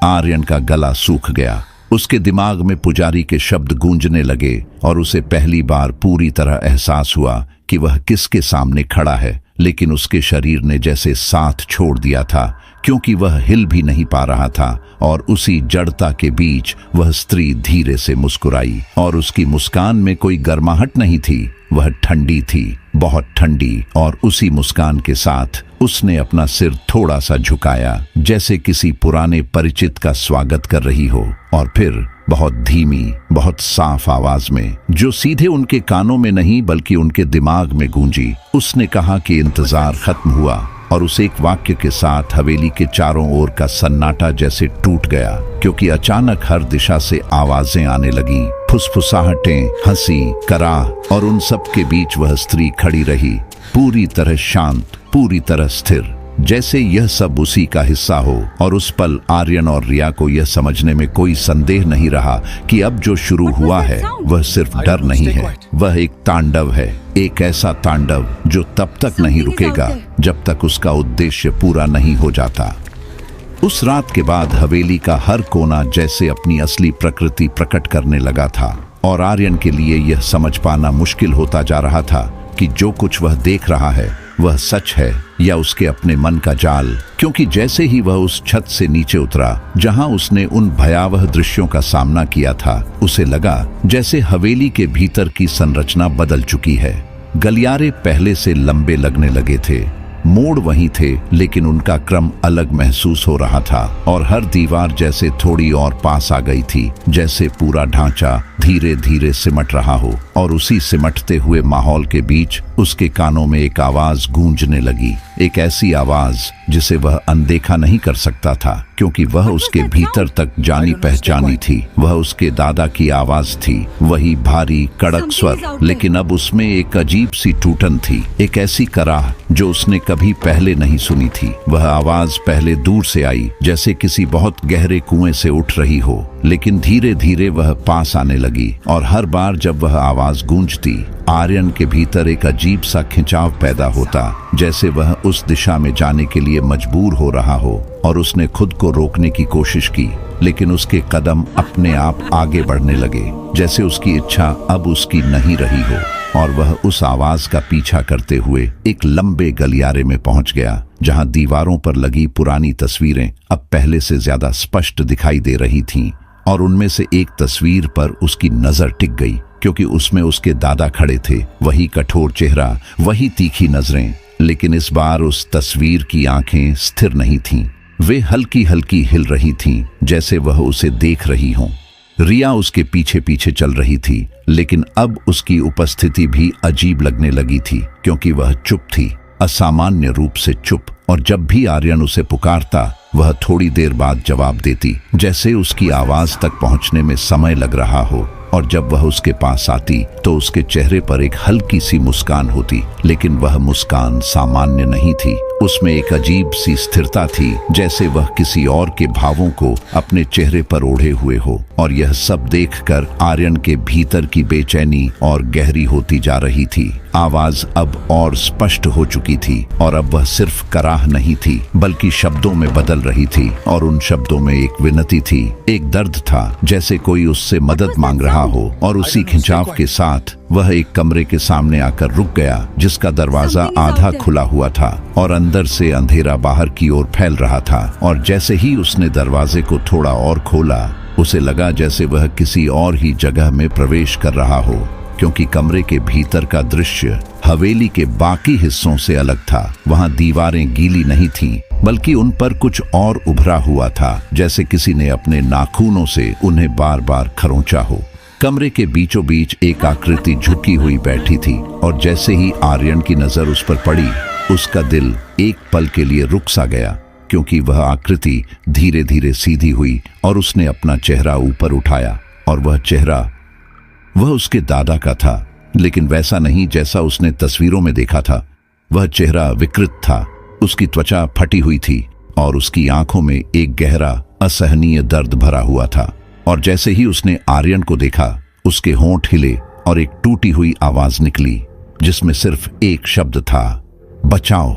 आर्यन का गला सूख गया, उसके दिमाग में पुजारी के शब्द गूंजने लगे और उसे पहली बार पूरी तरह एहसास हुआ कि वह किसके सामने खड़ा है। लेकिन उसके शरीर ने जैसे साथ छोड़ दिया था, क्योंकि वह हिल भी नहीं पा रहा था। और उसी जड़ता के बीच वह स्त्री धीरे से मुस्कुराई, और उसकी मुस्कान में कोई गर्माहट नहीं थी, वह ठंडी थी, बहुत ठंडी। और उसी मुस्कान के साथ उसने अपना सिर थोड़ा सा झुकाया, जैसे किसी पुराने परिचित का स्वागत कर रही हो। और फिर बहुत धीमी, बहुत साफ आवाज में, जो सीधे उनके कानों में नहीं बल्कि उनके दिमाग में गूंजी, उसने कहा कि इंतजार खत्म हुआ। और उस एक वाक्य के साथ हवेली के चारों ओर का सन्नाटा जैसे टूट गया, क्योंकि अचानक हर दिशा से आवाजें आने लगीं, फुसफुसाहटें, हंसी, कराह। और उन सब के बीच वह स्त्री खड़ी रही, पूरी तरह शांत, पूरी तरह स्थिर, जैसे यह सब उसी का हिस्सा हो। और उस पल आर्यन और रिया को यह समझने में कोई संदेह नहीं रहा कि अब जो शुरू हुआ है वह सिर्फ डर नहीं है, वह एक तांडव है, एक ऐसा तांडव जो तब तक नहीं रुकेगा जब तक उसका उद्देश्य पूरा नहीं हो जाता। उस रात के बाद हवेली का हर कोना जैसे अपनी असली प्रकृति प्रकट करने लगा था, और आर्यन के लिए यह समझ पाना मुश्किल होता जा रहा था कि जो कुछ वह देख रहा है वह सच है या उसके अपने मन का जाल। क्योंकि जैसे ही वह उस छत से नीचे उतरा जहां उसने उन भयावह दृश्यों का सामना किया था, उसे लगा जैसे हवेली के भीतर की संरचना बदल चुकी है। गलियारे पहले से लंबे लगने लगे थे, मोड़ वही थे, लेकिन उनका क्रम अलग महसूस हो रहा था। और हर दीवार जैसे थोड़ी और पास आ गई थी, जैसे पूरा ढांचा धीरे धीरे सिमट रहा हो। और उसी सिमटते हुए माहौल के बीच उसके कानों में एक आवाज गूंजने लगी, एक ऐसी आवाज जिसे वह अनदेखा नहीं कर सकता था, क्योंकि वह उसके भीतर तक जानी पहचानी थी। वह उसके दादा की आवाज थी, वही भारी कड़क स्वर, लेकिन अब उसमें एक अजीब सी टूटन थी, एक ऐसी कराह जो उसने कभी पहले नहीं सुनी थी। वह आवाज पहले दूर से आई, जैसे किसी बहुत गहरे कुएं से उठ रही हो, लेकिन धीरे धीरे वह पास आने लगी। और हर बार जब वह आवाज गूंजती, आर्यन के भीतर एक अजीब सा खिंचाव पैदा होता, जैसे वह उस दिशा में जाने के लिए मजबूर हो रहा हो। और उसने खुद को रोकने की कोशिश की, लेकिन उसके कदम अपने आप आगे बढ़ने लगे, जैसे उसकी इच्छा अब उसकी नहीं रही हो। और वह उस आवाज का पीछा करते हुए एक लंबे गलियारे में पहुंच गया, जहां दीवारों पर लगी पुरानी तस्वीरें अब पहले से ज्यादा स्पष्ट दिखाई दे रही थीं। और उनमें से एक तस्वीर पर उसकी नजर टिक गई, क्योंकि उसमें उसके दादा खड़े थे, वही कठोर चेहरा, वही तीखी नजरें। लेकिन इस बार उस तस्वीर की आंखें स्थिर नहीं थीं, वे हल्की हल्की हिल रही थीं, जैसे वह उसे देख रही हों। रिया उसके पीछे पीछे चल रही थी, लेकिन अब उसकी उपस्थिति भी अजीब लगने लगी थी, क्योंकि वह चुप थी, असामान्य रूप से चुप। और जब भी आर्यन उसे पुकारता, वह थोड़ी देर बाद जवाब देती, जैसे उसकी आवाज तक पहुंचने में समय लग रहा हो। और जब वह उसके पास आती तो उसके चेहरे पर एक हल्की सी मुस्कान होती, लेकिन वह मुस्कान सामान्य नहीं थी। उसमें एक अजीब सी स्थिरता थी, जैसे वह किसी और के भावों को अपने चेहरे पर ओढ़े हुए हो। और यह सब देखकर आर्यन के भीतर की बेचैनी और गहरी होती जा रही थी। आवाज अब और स्पष्ट हो चुकी थी, और अब वह सिर्फ कराह नहीं थी बल्कि शब्दों में बदल रही थी। और उन शब्दों में एक विनती थी, एक दर्द था, जैसे कोई उससे मदद मांग रहा हो। और उसी खिंचाव के साथ वह एक कमरे के सामने आकर रुक गया, जिसका दरवाजा आधा खुला हुआ था और अंदर से अंधेरा बाहर की ओर फैल रहा था। और जैसे ही उसने दरवाजे को थोड़ा और खोला, उसे लगा जैसे वह किसी और ही जगह में प्रवेश कर रहा हो, क्योंकि कमरे के भीतर का दृश्य हवेली के बाकी हिस्सों से अलग था। वहां दीवारें गीली नहीं थीं, बल्कि उन पर कुछ और उभरा हुआ था, जैसे किसी ने अपने नाखूनों से उन्हें बार बार खरोंचा हो। कमरे के बीचों बीच एक आकृति झुकी हुई बैठी थी, और जैसे ही आर्यन की नजर उस पर पड़ी, उसका दिल एक पल के लिए रुक सा गया, क्योंकि वह आकृति धीरे धीरे सीधी हुई और उसने अपना चेहरा ऊपर उठाया। और वह चेहरा वह उसके दादा का था, लेकिन वैसा नहीं जैसा उसने तस्वीरों में देखा था। वह चेहरा विकृत था, उसकी त्वचा फटी हुई थी और उसकी आंखों में एक गहरा असहनीय दर्द भरा हुआ था। और जैसे ही उसने आर्यन को देखा, उसके होंठ हिले और एक टूटी हुई आवाज निकली, जिसमें सिर्फ एक शब्द था, बचाओ।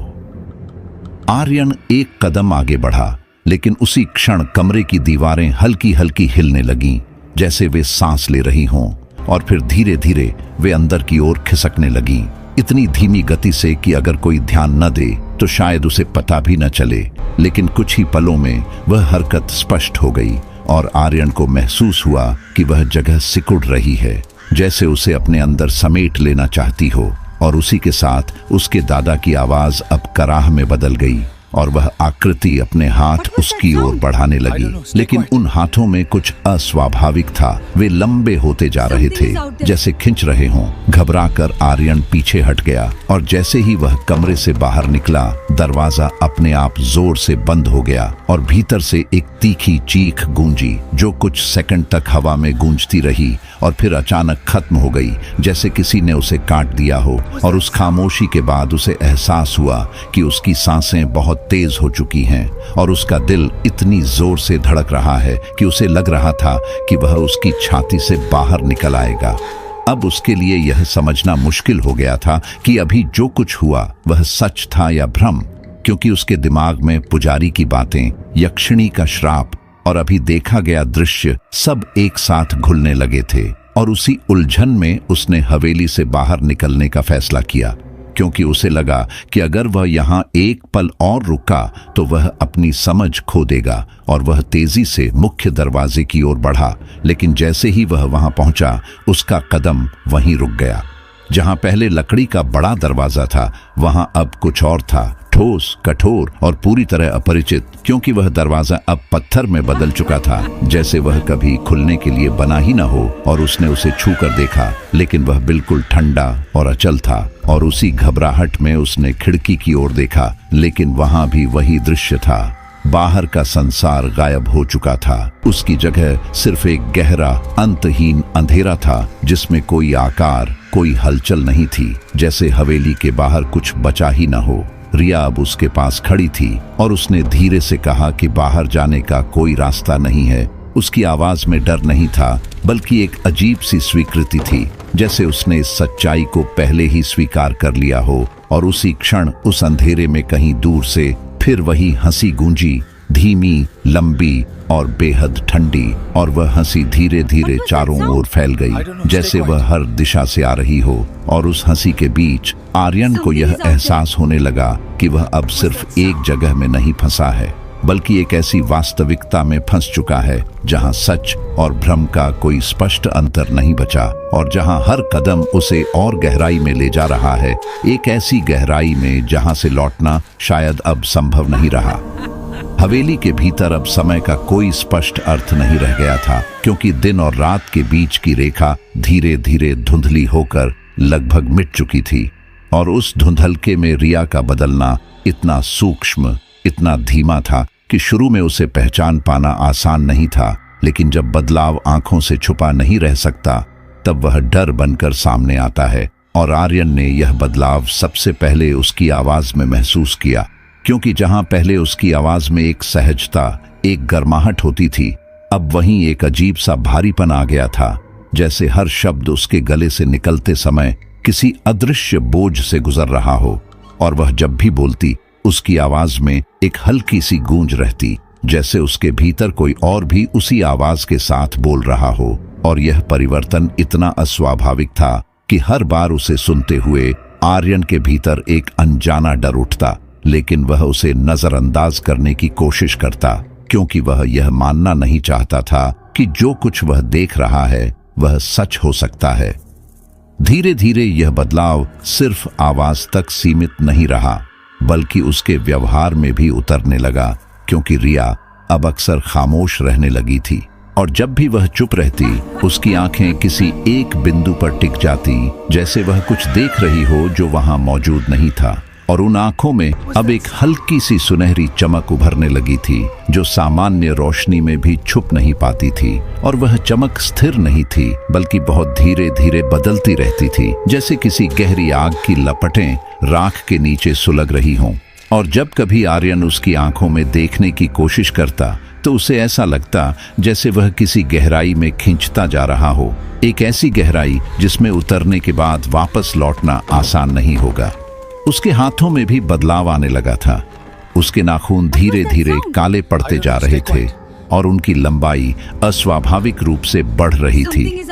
आर्यन एक कदम आगे बढ़ा, लेकिन उसी क्षण कमरे की दीवारें हल्की हल्की हिलने लगीं, जैसे वे सांस ले रही हों। और फिर धीरे धीरे वे अंदर की ओर खिसकने लगीं, इतनी धीमी गति से कि अगर कोई ध्यान न दे तो शायद उसे पता भी न चले। लेकिन कुछ ही पलों में वह हरकत स्पष्ट हो गई, और आर्यन को महसूस हुआ कि वह जगह सिकुड़ रही है, जैसे उसे अपने अंदर समेट लेना चाहती हो। और उसी के साथ उसके दादा की आवाज अब कराह में बदल गई, और वह आकृति अपने हाथ उसकी ओर बढ़ाने लगी। लेकिन उन हाथों में कुछ अस्वाभाविक था, वे लंबे होते जा रहे थे, जैसे खिंच रहे हों। घबराकर आर्यन पीछे हट गया, और जैसे ही वह कमरे से बाहर निकला, दरवाजा अपने आप जोर से बंद हो गया, और भीतर से एक तीखी चीख गूंजी, जो कुछ सेकंड तक हवा में गूंजती रही और फिर अचानक खत्म हो गई, जैसे किसी ने उसे काट दिया हो। और उस खामोशी के बाद उसे एहसास हुआ कि उसकी सांसें बहुत तेज हो चुकी हैं, और उसका दिल इतनी जोर से धड़क रहा है कि उसे लग रहा था कि वह उसकी छाती से बाहर निकल आएगा। अब उसके लिए यह समझना मुश्किल हो गया था कि अभी जो कुछ हुआ वह सच था या भ्रम, क्योंकि उसके दिमाग में पुजारी की बातें, यक्षिणी का श्राप और अभी देखा गया दृश्य सब एक साथ घुलने लगे थे। और उसी उलझन में उसने हवेली से बाहर निकलने का फैसला किया, क्योंकि उसे लगा कि अगर वह यहाँ एक पल और रुका तो वह अपनी समझ खो देगा। और वह तेजी से मुख्य दरवाजे की ओर बढ़ा, लेकिन जैसे ही वह वहां पहुंचा, उसका कदम वहीं रुक गया। जहां पहले लकड़ी का बड़ा दरवाजा था, वहां अब कुछ और था, ठोस, कठोर और पूरी तरह अपरिचित, क्योंकि वह दरवाजा अब पत्थर में बदल चुका था, जैसे वह कभी खुलने के लिए बना ही न हो। और उसने उसे छू कर देखा, लेकिन वह बिल्कुल ठंडा और अचल था। और उसी घबराहट में उसने खिड़की की ओर देखा, लेकिन वहां भी वही दृश्य था। बाहर का संसार गायब हो चुका था। उसकी जगह सिर्फ एक गहरा, अंतहीन अंधेरा था, जिसमें कोई आकार, कोई हलचल नहीं थी, जैसे हवेली के बाहर कुछ बचा ही न हो। रिया अब उसके पास खड़ी थी, और उसने धीरे से कहा कि बाहर जाने का कोई रास्ता नहीं है। उसकी आवाज में डर नहीं था, बल्कि एक अजीब सी स्वीकृति थी, जैसे उसने इस सच्चाई को पहले ही स्वीकार कर लिया हो। और उसी क्षण उस अंधेरे में कहीं दूर से फिर वही हंसी गूंजी, धीमी, लंबी और बेहद ठंडी। और वह हंसी धीरे धीरे चारों ओर फैल गई, जैसे वह हर दिशा से आ रही हो। और उस हंसी के बीच आर्यन को यह एहसास होने लगा कि वह अब सिर्फ एक जगह में नहीं फंसा है, बल्कि एक ऐसी वास्तविकता में फंस चुका है जहां सच और भ्रम का कोई स्पष्ट अंतर नहीं बचा, और जहां हर कदम उसे और गहराई में ले जा रहा है, एक ऐसी गहराई में जहां से लौटना शायद अब संभव नहीं रहा। हवेली के भीतर अब समय का कोई स्पष्ट अर्थ नहीं रह गया था, क्योंकि दिन और रात के बीच की रेखा धीरे धीरे धुंधली होकर लगभग मिट चुकी थी। और उस धुंधलके में रिया का बदलना इतना सूक्ष्म, इतना धीमा था कि शुरू में उसे पहचान पाना आसान नहीं था। लेकिन जब बदलाव आंखों से छुपा नहीं रह सकता, तब वह डर बनकर सामने आता है। और आर्यन ने यह बदलाव सबसे पहले उसकी आवाज में महसूस किया, क्योंकि जहां पहले उसकी आवाज में एक सहजता, एक गर्माहट होती थी, अब वहीं एक अजीब सा भारीपन आ गया था, जैसे हर शब्द उसके गले से निकलते समय किसी अदृश्य बोझ से गुजर रहा हो। और वह जब भी बोलती, उसकी आवाज में एक हल्की सी गूंज रहती, जैसे उसके भीतर कोई और भी उसी आवाज के साथ बोल रहा हो। और यह परिवर्तन इतना अस्वाभाविक था कि हर बार उसे सुनते हुए आर्यन के भीतर एक अनजाना डर उठता, लेकिन वह उसे नजरअंदाज करने की कोशिश करता, क्योंकि वह यह मानना नहीं चाहता था कि जो कुछ वह देख रहा है वह सच हो सकता है। धीरे धीरे यह बदलाव सिर्फ आवाज तक सीमित नहीं रहा, बल्कि उसके व्यवहार में भी उतरने लगा, क्योंकि रिया अब अक्सर खामोश रहने लगी थी। और जब भी वह चुप रहती, उसकी आंखें किसी एक बिंदु पर टिक जाती, जैसे वह कुछ देख रही हो जो वहां मौजूद नहीं था। और उन आंखों में अब एक हल्की सी सुनहरी चमक उभरने लगी थी, जो सामान्य रोशनी में भी छुप नहीं पाती थी। और वह चमक स्थिर नहीं थी, बल्कि बहुत धीरे धीरे बदलती रहती थी, जैसे किसी गहरी आग की लपटें राख के नीचे सुलग रही हों। और जब कभी आर्यन उसकी आंखों में देखने की कोशिश करता, तो उसे ऐसा लगता जैसे वह किसी गहराई में खींचता जा रहा हो, एक ऐसी गहराई जिसमें उतरने के बाद वापस लौटना आसान नहीं होगा। उसके हाथों में भी बदलाव आने लगा था। उसके नाखून धीरे धीरे काले पड़ते जा रहे थे और उनकी लंबाई अस्वाभाविक रूप से बढ़ रही थी,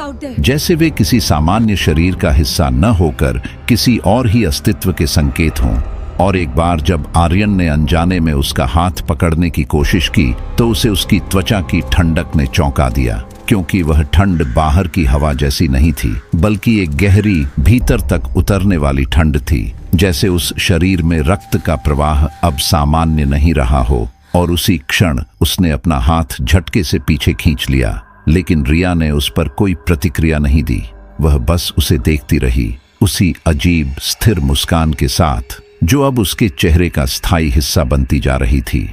जैसे वे किसी सामान्य शरीर का हिस्सा न होकर किसी और ही अस्तित्व के संकेत हों। और एक बार जब आर्यन ने अनजाने में उसका हाथ पकड़ने की कोशिश की, तो उसे उसकी त्वचा की ठंडक ने चौंका दिया, क्योंकि वह ठंड बाहर की हवा जैसी नहीं थी, बल्कि एक गहरी भीतर तक उतरने वाली ठंड थी, जैसे उस शरीर में रक्त का प्रवाह अब सामान्य नहीं रहा हो। और उसी क्षण उसने अपना हाथ झटके से पीछे खींच लिया, लेकिन रिया ने उस पर कोई प्रतिक्रिया नहीं दी। वह बस उसे देखती रही, उसी अजीब स्थिर मुस्कान के साथ, जो अब उसके चेहरे का स्थायी हिस्सा बनती जा रही थी।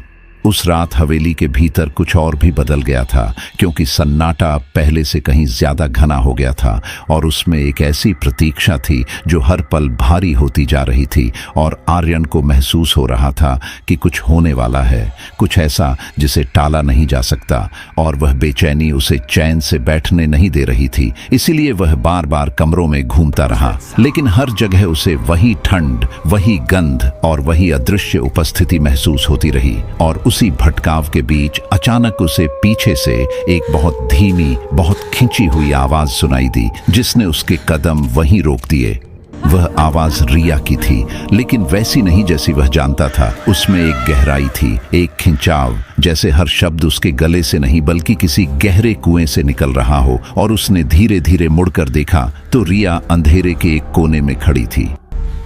उस रात हवेली के भीतर कुछ और भी बदल गया था, क्योंकि सन्नाटा पहले से कहीं ज्यादा घना हो गया था और उसमें एक ऐसी प्रतीक्षा थी जो हर पल भारी होती जा रही थी। और आर्यन को महसूस हो रहा था कि कुछ होने वाला है, कुछ ऐसा जिसे टाला नहीं जा सकता। और वह बेचैनी उसे चैन से बैठने नहीं दे रही थी, इसीलिए वह बार बार कमरों में घूमता रहा, लेकिन हर जगह उसे वही ठंड, वही गंध और वही अदृश्य उपस्थिति महसूस होती रही। और उसी भटकाव के बीच अचानक उसे पीछे से एक बहुत धीमी, बहुत खिंची हुई आवाज सुनाई दी, जिसने उसके कदम वहीं रोक दिए। वह आवाज रिया की थी, लेकिन वैसी नहीं जैसी वह जानता था। उसमें एक गहराई थी, एक खिंचाव, जैसे हर शब्द उसके गले से नहीं बल्कि किसी गहरे कुएं से निकल रहा हो। और उसने धीरे धीरे मुड़कर देखा तो रिया अंधेरे के एक कोने में खड़ी थी।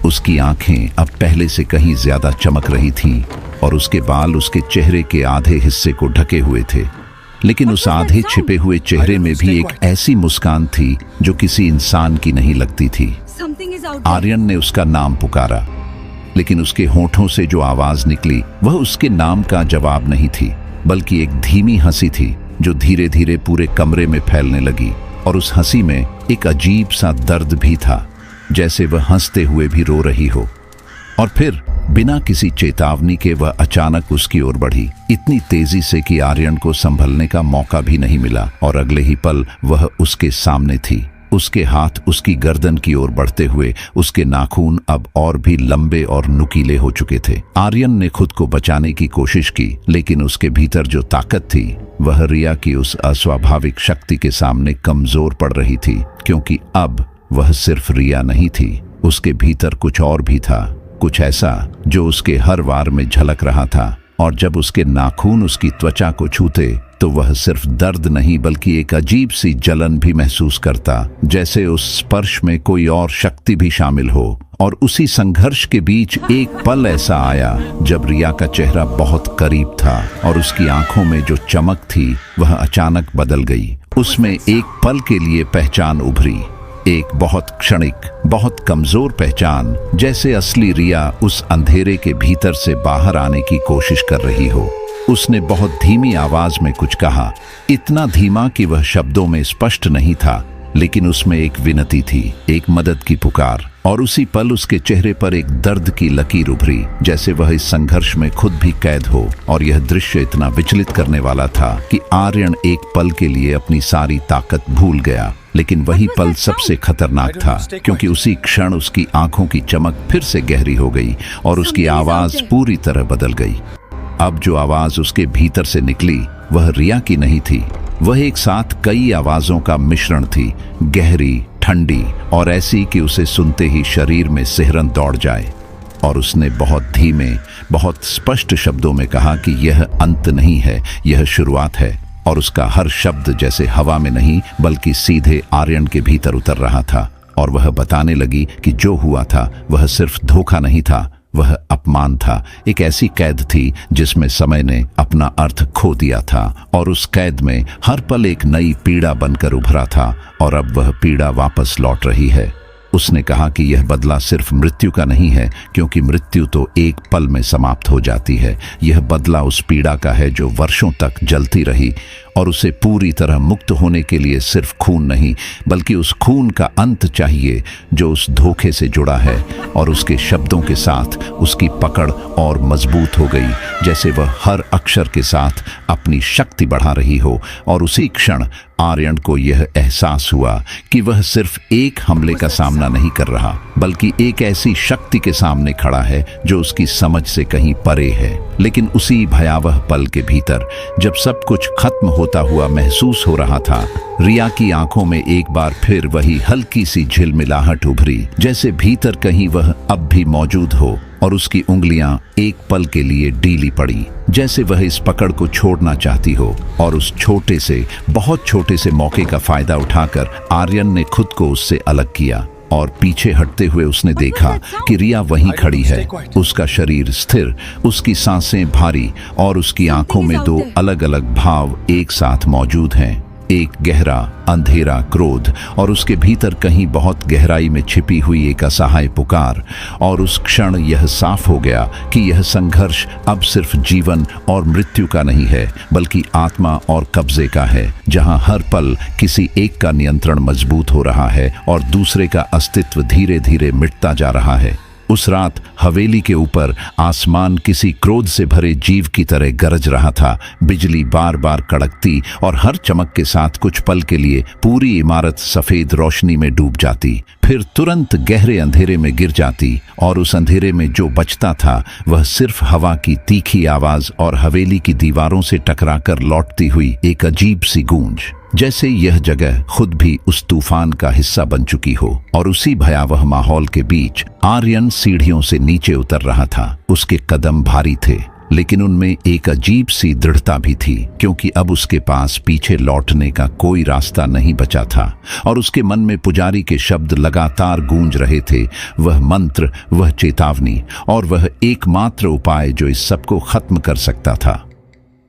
उसकी आंखें अब पहले से कहीं ज्यादा चमक रही थीं और उसके बाल उसके चेहरे के आधे हिस्से को ढके हुए थे। लेकिन उस आधे छिपे हुए चेहरे में भी एक ऐसी मुस्कान थी जो किसी इंसान की नहीं लगती थी। आर्यन ने उसका नाम पुकारा, लेकिन उसके होठों से जो आवाज निकली वह उसके नाम का जवाब नहीं थी, बल्कि एक धीमी हंसी थी जो धीरे धीरे पूरे कमरे में फैलने लगी। और उस हंसी में एक अजीब सा दर्द भी था, जैसे वह हंसते हुए भी रो रही हो। और फिर बिना किसी चेतावनी के वह अचानक उसकी ओर बढ़ी, इतनी तेजी से कि आर्यन को संभलने का मौका भी नहीं मिला। और अगले ही पल वह उसके सामने थी, उसके हाथ उसकी गर्दन की ओर बढ़ते हुए, उसके नाखून अब और भी लंबे और नुकीले हो चुके थे। आर्यन ने खुद को बचाने की कोशिश की, लेकिन उसके भीतर जो ताकत थी वह रिया की उस अस्वाभाविक शक्ति के सामने कमजोर पड़ रही थी, क्योंकि अब वह सिर्फ रिया नहीं थी, उसके भीतर कुछ और भी था, कुछ ऐसा जो उसके हर वार में झलक रहा था। और जब उसके नाखून उसकी त्वचा को छूते तो वह सिर्फ दर्द नहीं बल्कि एक अजीब सी जलन भी महसूस करता, जैसे उस स्पर्श में कोई और शक्ति भी शामिल हो। और उसी संघर्ष के बीच एक पल ऐसा आया जब रिया का चेहरा बहुत करीब था और उसकी आंखों में जो चमक थी वह अचानक बदल गई। उसमें एक पल के लिए पहचान उभरी, एक बहुत क्षणिक, बहुत कमजोर पहचान, जैसे असली रिया उस अंधेरे के भीतर से बाहर आने की कोशिश कर रही हो। उसने बहुत धीमी आवाज में कुछ कहा, इतना धीमा कि वह शब्दों में स्पष्ट नहीं था, लेकिन उसमें एक विनती थी, एक मदद की पुकार। और उसी पल उसके चेहरे पर एक दर्द की लकीर उभरी, जैसे वह इस संघर्ष में खुद भी कैद हो। और यह दृश्य इतना विचलित करने वाला था कि आर्यन एक पल के लिए अपनी सारी ताकत भूल गया। लेकिन वही पल सबसे खतरनाक था, क्योंकि उसी क्षण उसकी आंखों की चमक फिर से गहरी हो गई और उसकी आवाज पूरी तरह बदल गई। अब जो आवाज उसके भीतर से निकली वह रिया की नहीं थी, वह एक साथ कई आवाजों का मिश्रण थी, गहरी, ठंडी और ऐसी कि उसे सुनते ही शरीर में सिहरन दौड़ जाए। और उसने बहुत धीमे, बहुत स्पष्ट शब्दों में कहा कि यह अंत नहीं है, यह शुरुआत है। और उसका हर शब्द जैसे हवा में नहीं बल्कि सीधे आर्यन के भीतर उतर रहा था। और वह बताने लगी कि जो हुआ था वह सिर्फ धोखा नहीं था, वह अपमान था, एक ऐसी कैद थी जिसमें समय ने अपना अर्थ खो दिया था। और उस कैद में हर पल एक नई पीड़ा बनकर उभरा था, और अब वह पीड़ा वापस लौट रही है। उसने कहा कि यह बदला सिर्फ मृत्यु का नहीं है, क्योंकि मृत्यु तो एक पल में समाप्त हो जाती है। यह बदला उस पीड़ा का है जो वर्षों तक जलती रही, और उसे पूरी तरह मुक्त होने के लिए सिर्फ खून नहीं बल्कि उस खून का अंत चाहिए जो उस धोखे से जुड़ा है। और उसके शब्दों के साथ उसकी पकड़ और मजबूत हो गई, जैसे वह हर अक्षर के साथ अपनी शक्ति बढ़ा रही हो। और उसी क्षण आर्यन को यह एहसास हुआ कि वह सिर्फ एक हमले का सामना नहीं कर रहा, बल्कि एक ऐसी शक्ति के सामने खड़ा है जो उसकी समझ से कहीं परे है। लेकिन उसी भयावह पल के भीतर, जब सब कुछ खत्म होता हुआ महसूस हो रहा था, रिया की आंखों में एक बार फिर वही हल्की सी झिलमिलाहट उभरी, जैसे भीतर कहीं वह अब भी मौजूद हो। और उसकी उंगलियां एक पल के लिए ढीली पड़ी, जैसे वह इस पकड़ को छोड़ना चाहती हो। और उस छोटे से, बहुत छोटे से मौके का फायदा उठाकर आर्यन ने खुद को उससे अलग किया। और पीछे हटते हुए उसने देखा कि रिया वहीं खड़ी है, उसका शरीर स्थिर, उसकी सांसें भारी, और उसकी आंखों में दो अलग अलग भाव एक साथ मौजूद हैं, एक गहरा अंधेरा क्रोध और उसके भीतर कहीं बहुत गहराई में छिपी हुई एक असहाय पुकार। और उस क्षण यह साफ हो गया कि यह संघर्ष अब सिर्फ जीवन और मृत्यु का नहीं है, बल्कि आत्मा और कब्जे का है, जहां हर पल किसी एक का नियंत्रण मजबूत हो रहा है और दूसरे का अस्तित्व धीरे धीरे मिटता जा रहा है। उस रात हवेली के ऊपर आसमान किसी क्रोध से भरे जीव की तरह गरज रहा था। बिजली बार बार कड़कती और हर चमक के साथ कुछ पल के लिए पूरी इमारत सफेद रोशनी में डूब जाती, फिर तुरंत गहरे अंधेरे में गिर जाती। और उस अंधेरे में जो बचता था वह सिर्फ हवा की तीखी आवाज और हवेली की दीवारों से टकराकर लौटती हुई एक अजीब सी गूंज, जैसे यह जगह खुद भी उस तूफान का हिस्सा बन चुकी हो। और उसी भयावह माहौल के बीच आर्यन सीढ़ियों से नीचे उतर रहा था। उसके कदम भारी थे, लेकिन उनमें एक अजीब सी दृढ़ता भी थी, क्योंकि अब उसके पास पीछे लौटने का कोई रास्ता नहीं बचा था। और उसके मन में पुजारी के शब्द लगातार गूंज रहे थे, वह मंत्र, वह चेतावनी, और वह एकमात्र उपाय जो इस सबको खत्म कर सकता था।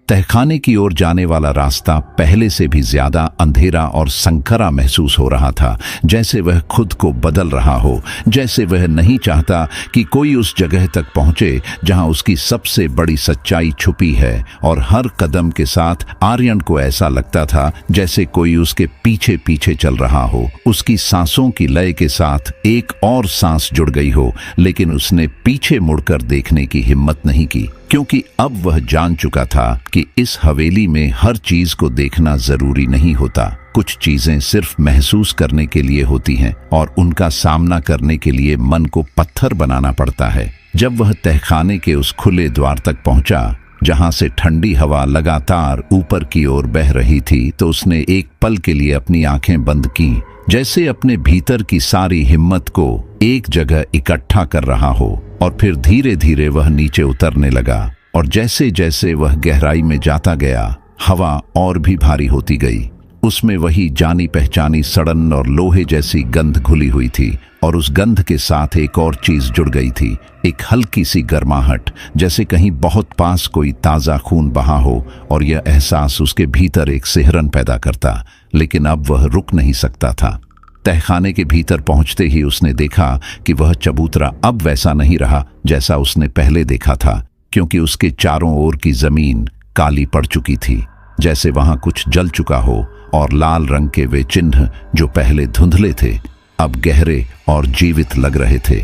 तहखाने की ओर जाने वाला रास्ता पहले से भी ज्यादा अंधेरा और संकरा महसूस हो रहा था, जैसे वह खुद को बदल रहा हो, जैसे वह नहीं चाहता कि कोई उस जगह तक पहुंचे जहां उसकी सबसे बड़ी सच्चाई छुपी है। और हर कदम के साथ आर्यन को ऐसा लगता था जैसे कोई उसके पीछे पीछे चल रहा हो। उसकी सांसों की लय के साथ एक और सांस जुड़ गई हो, लेकिन उसने पीछे मुड़कर देखने की हिम्मत नहीं की, क्योंकि अब वह जान चुका था कि इस हवेली में हर चीज को देखना जरूरी नहीं होता। कुछ चीजें सिर्फ महसूस करने के लिए होती हैं और उनका सामना करने के लिए मन को पत्थर बनाना पड़ता है। जब वह तहखाने के उस खुले द्वार तक पहुंचा, जहां से ठंडी हवा लगातार ऊपर की ओर बह रही थी, तो उसने एक पल के लिए अपनी आंखें बंद की, जैसे अपने भीतर की सारी हिम्मत को एक जगह इकट्ठा कर रहा हो। और फिर धीरे धीरे वह नीचे उतरने लगा, और जैसे जैसे वह गहराई में जाता गया, हवा और भी भारी होती गई। उसमें वही जानी पहचानी सड़न और लोहे जैसी गंध घुली हुई थी, और उस गंध के साथ एक और चीज जुड़ गई थी, एक हल्की सी गर्माहट, जैसे कहीं बहुत पास कोई ताजा खून बहा हो। और यह एहसास उसके भीतर एक सिहरन पैदा करता, लेकिन अब वह रुक नहीं सकता था। तहखाने के भीतर पहुंचते ही उसने देखा कि वह चबूतरा अब वैसा नहीं रहा जैसा उसने पहले देखा था, क्योंकि उसके चारों ओर की जमीन काली पड़ चुकी थी, जैसे वहां कुछ जल चुका हो, और लाल रंग के वे चिन्ह जो पहले धुंधले थे अब गहरे और जीवित लग रहे थे,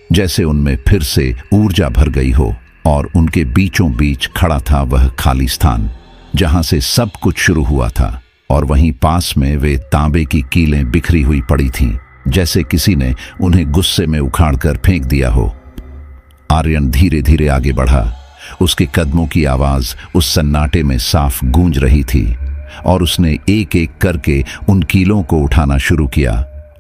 जैसे उनमें फिर से ऊर्जा भर गई हो। और उनके बीचों बीच खड़ा था वह खाली स्थान जहां से सब कुछ शुरू हुआ था, और वहीं पास में वे तांबे की कीलें बिखरी हुई पड़ी थीं, जैसे किसी ने उन्हें गुस्से में उखाड़कर फेंक दिया हो। आर्यन धीरे धीरे आगे बढ़ा। उसके कदमों की आवाज उस सन्नाटे में साफ गूंज रही थी, और उसने एक एक करके उन कीलों को उठाना शुरू किया।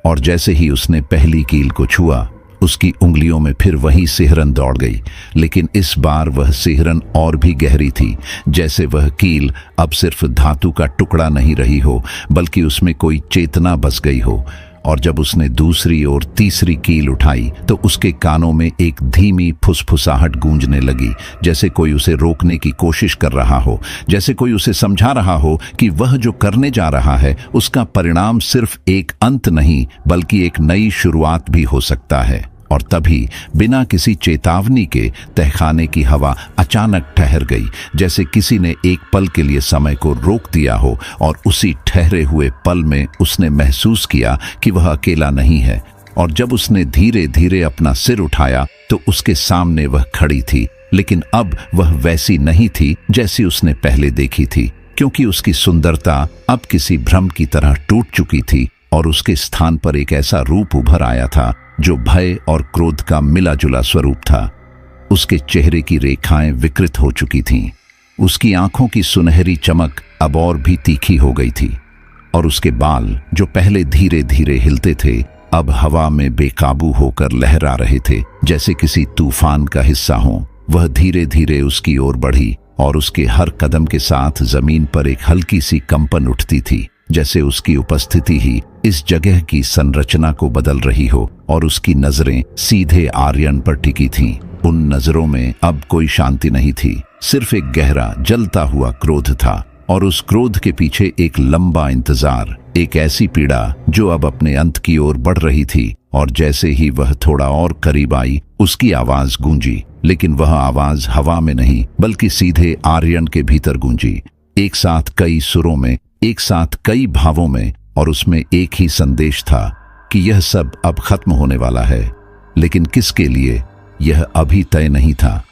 और जैसे ही उसने पहली कील को छुआ, उसकी उंगलियों में फिर वही सिहरन दौड़ गई, लेकिन इस बार वह सिहरन और भी गहरी थी, जैसे वह कील अब सिर्फ धातु का टुकड़ा नहीं रही हो, बल्कि उसमें कोई चेतना बस गई हो। और जब उसने दूसरी और तीसरी कील उठाई तो उसके कानों में एक धीमी फुसफुसाहट गूंजने लगी, जैसे कोई उसे रोकने की कोशिश कर रहा हो, जैसे कोई उसे समझा रहा हो कि वह जो करने जा रहा है उसका परिणाम सिर्फ एक अंत नहीं बल्कि एक नई शुरुआत भी हो सकता है। और तभी बिना किसी चेतावनी के तहखाने की हवा अचानक ठहर गई, जैसे किसी ने एक पल के लिए समय को रोक दिया हो, और उसी ठहरे हुए पल में उसने महसूस किया कि वह अकेला नहीं है। और जब उसने धीरे धीरे अपना सिर उठाया तो उसके सामने वह खड़ी थी, लेकिन अब वह वैसी नहीं थी जैसी उसने पहले देखी थी, क्योंकि उसकी सुंदरता अब किसी भ्रम की तरह टूट चुकी थी, और उसके स्थान पर एक ऐसा रूप उभर आया था जो भय और क्रोध का मिला जुला स्वरूप था। उसके चेहरे की रेखाएं विकृत हो चुकी थीं, उसकी आंखों की सुनहरी चमक अब और भी तीखी हो गई थी, और उसके बाल जो पहले धीरे धीरे हिलते थे अब हवा में बेकाबू होकर लहरा रहे थे, जैसे किसी तूफान का हिस्सा हो। वह धीरे धीरे उसकी ओर बढ़ी, और उसके हर कदम के साथ जमीन पर एक हल्की सी कंपन उठती थी, जैसे उसकी उपस्थिति ही इस जगह की संरचना को बदल रही हो। और उसकी नजरें सीधे आर्यन पर टिकी थीं। उन नजरों में अब कोई शांति नहीं थी, सिर्फ एक गहरा जलता हुआ क्रोध था, और उस क्रोध के पीछे एक लंबा इंतजार, एक ऐसी पीड़ा जो अब अपने अंत की ओर बढ़ रही थी। और जैसे ही वह थोड़ा और करीब आई, उसकी आवाज गूंजी, लेकिन वह आवाज हवा में नहीं बल्कि सीधे आर्यन के भीतर गूंजी, एक साथ कई सुरों में, एक साथ कई भावों में। और उसमें एक ही संदेश था कि यह सब अब खत्म होने वाला है, लेकिन किसके लिए यह अभी तय नहीं था।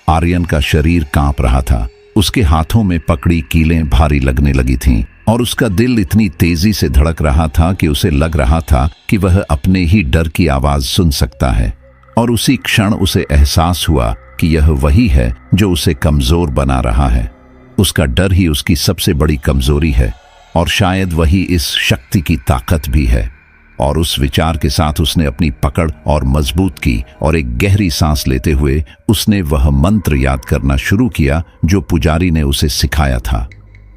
आर्यन का शरीर कांप रहा था, उसके हाथों में पकड़ी कीलें भारी लगने लगी थीं, और उसका दिल इतनी तेजी से धड़क रहा था कि उसे लग रहा था कि वह अपने ही डर की आवाज सुन सकता है। और उसी क्षण उसे एहसास हुआ कि यह वही है जो उसे कमजोर बना रहा है। उसका डर ही उसकी सबसे बड़ी कमजोरी है, और शायद वही इस शक्ति की ताकत भी है। और उस विचार के साथ उसने अपनी पकड़ और मजबूत की, और एक गहरी सांस लेते हुए उसने वह मंत्र याद करना शुरू किया जो पुजारी ने उसे सिखाया था।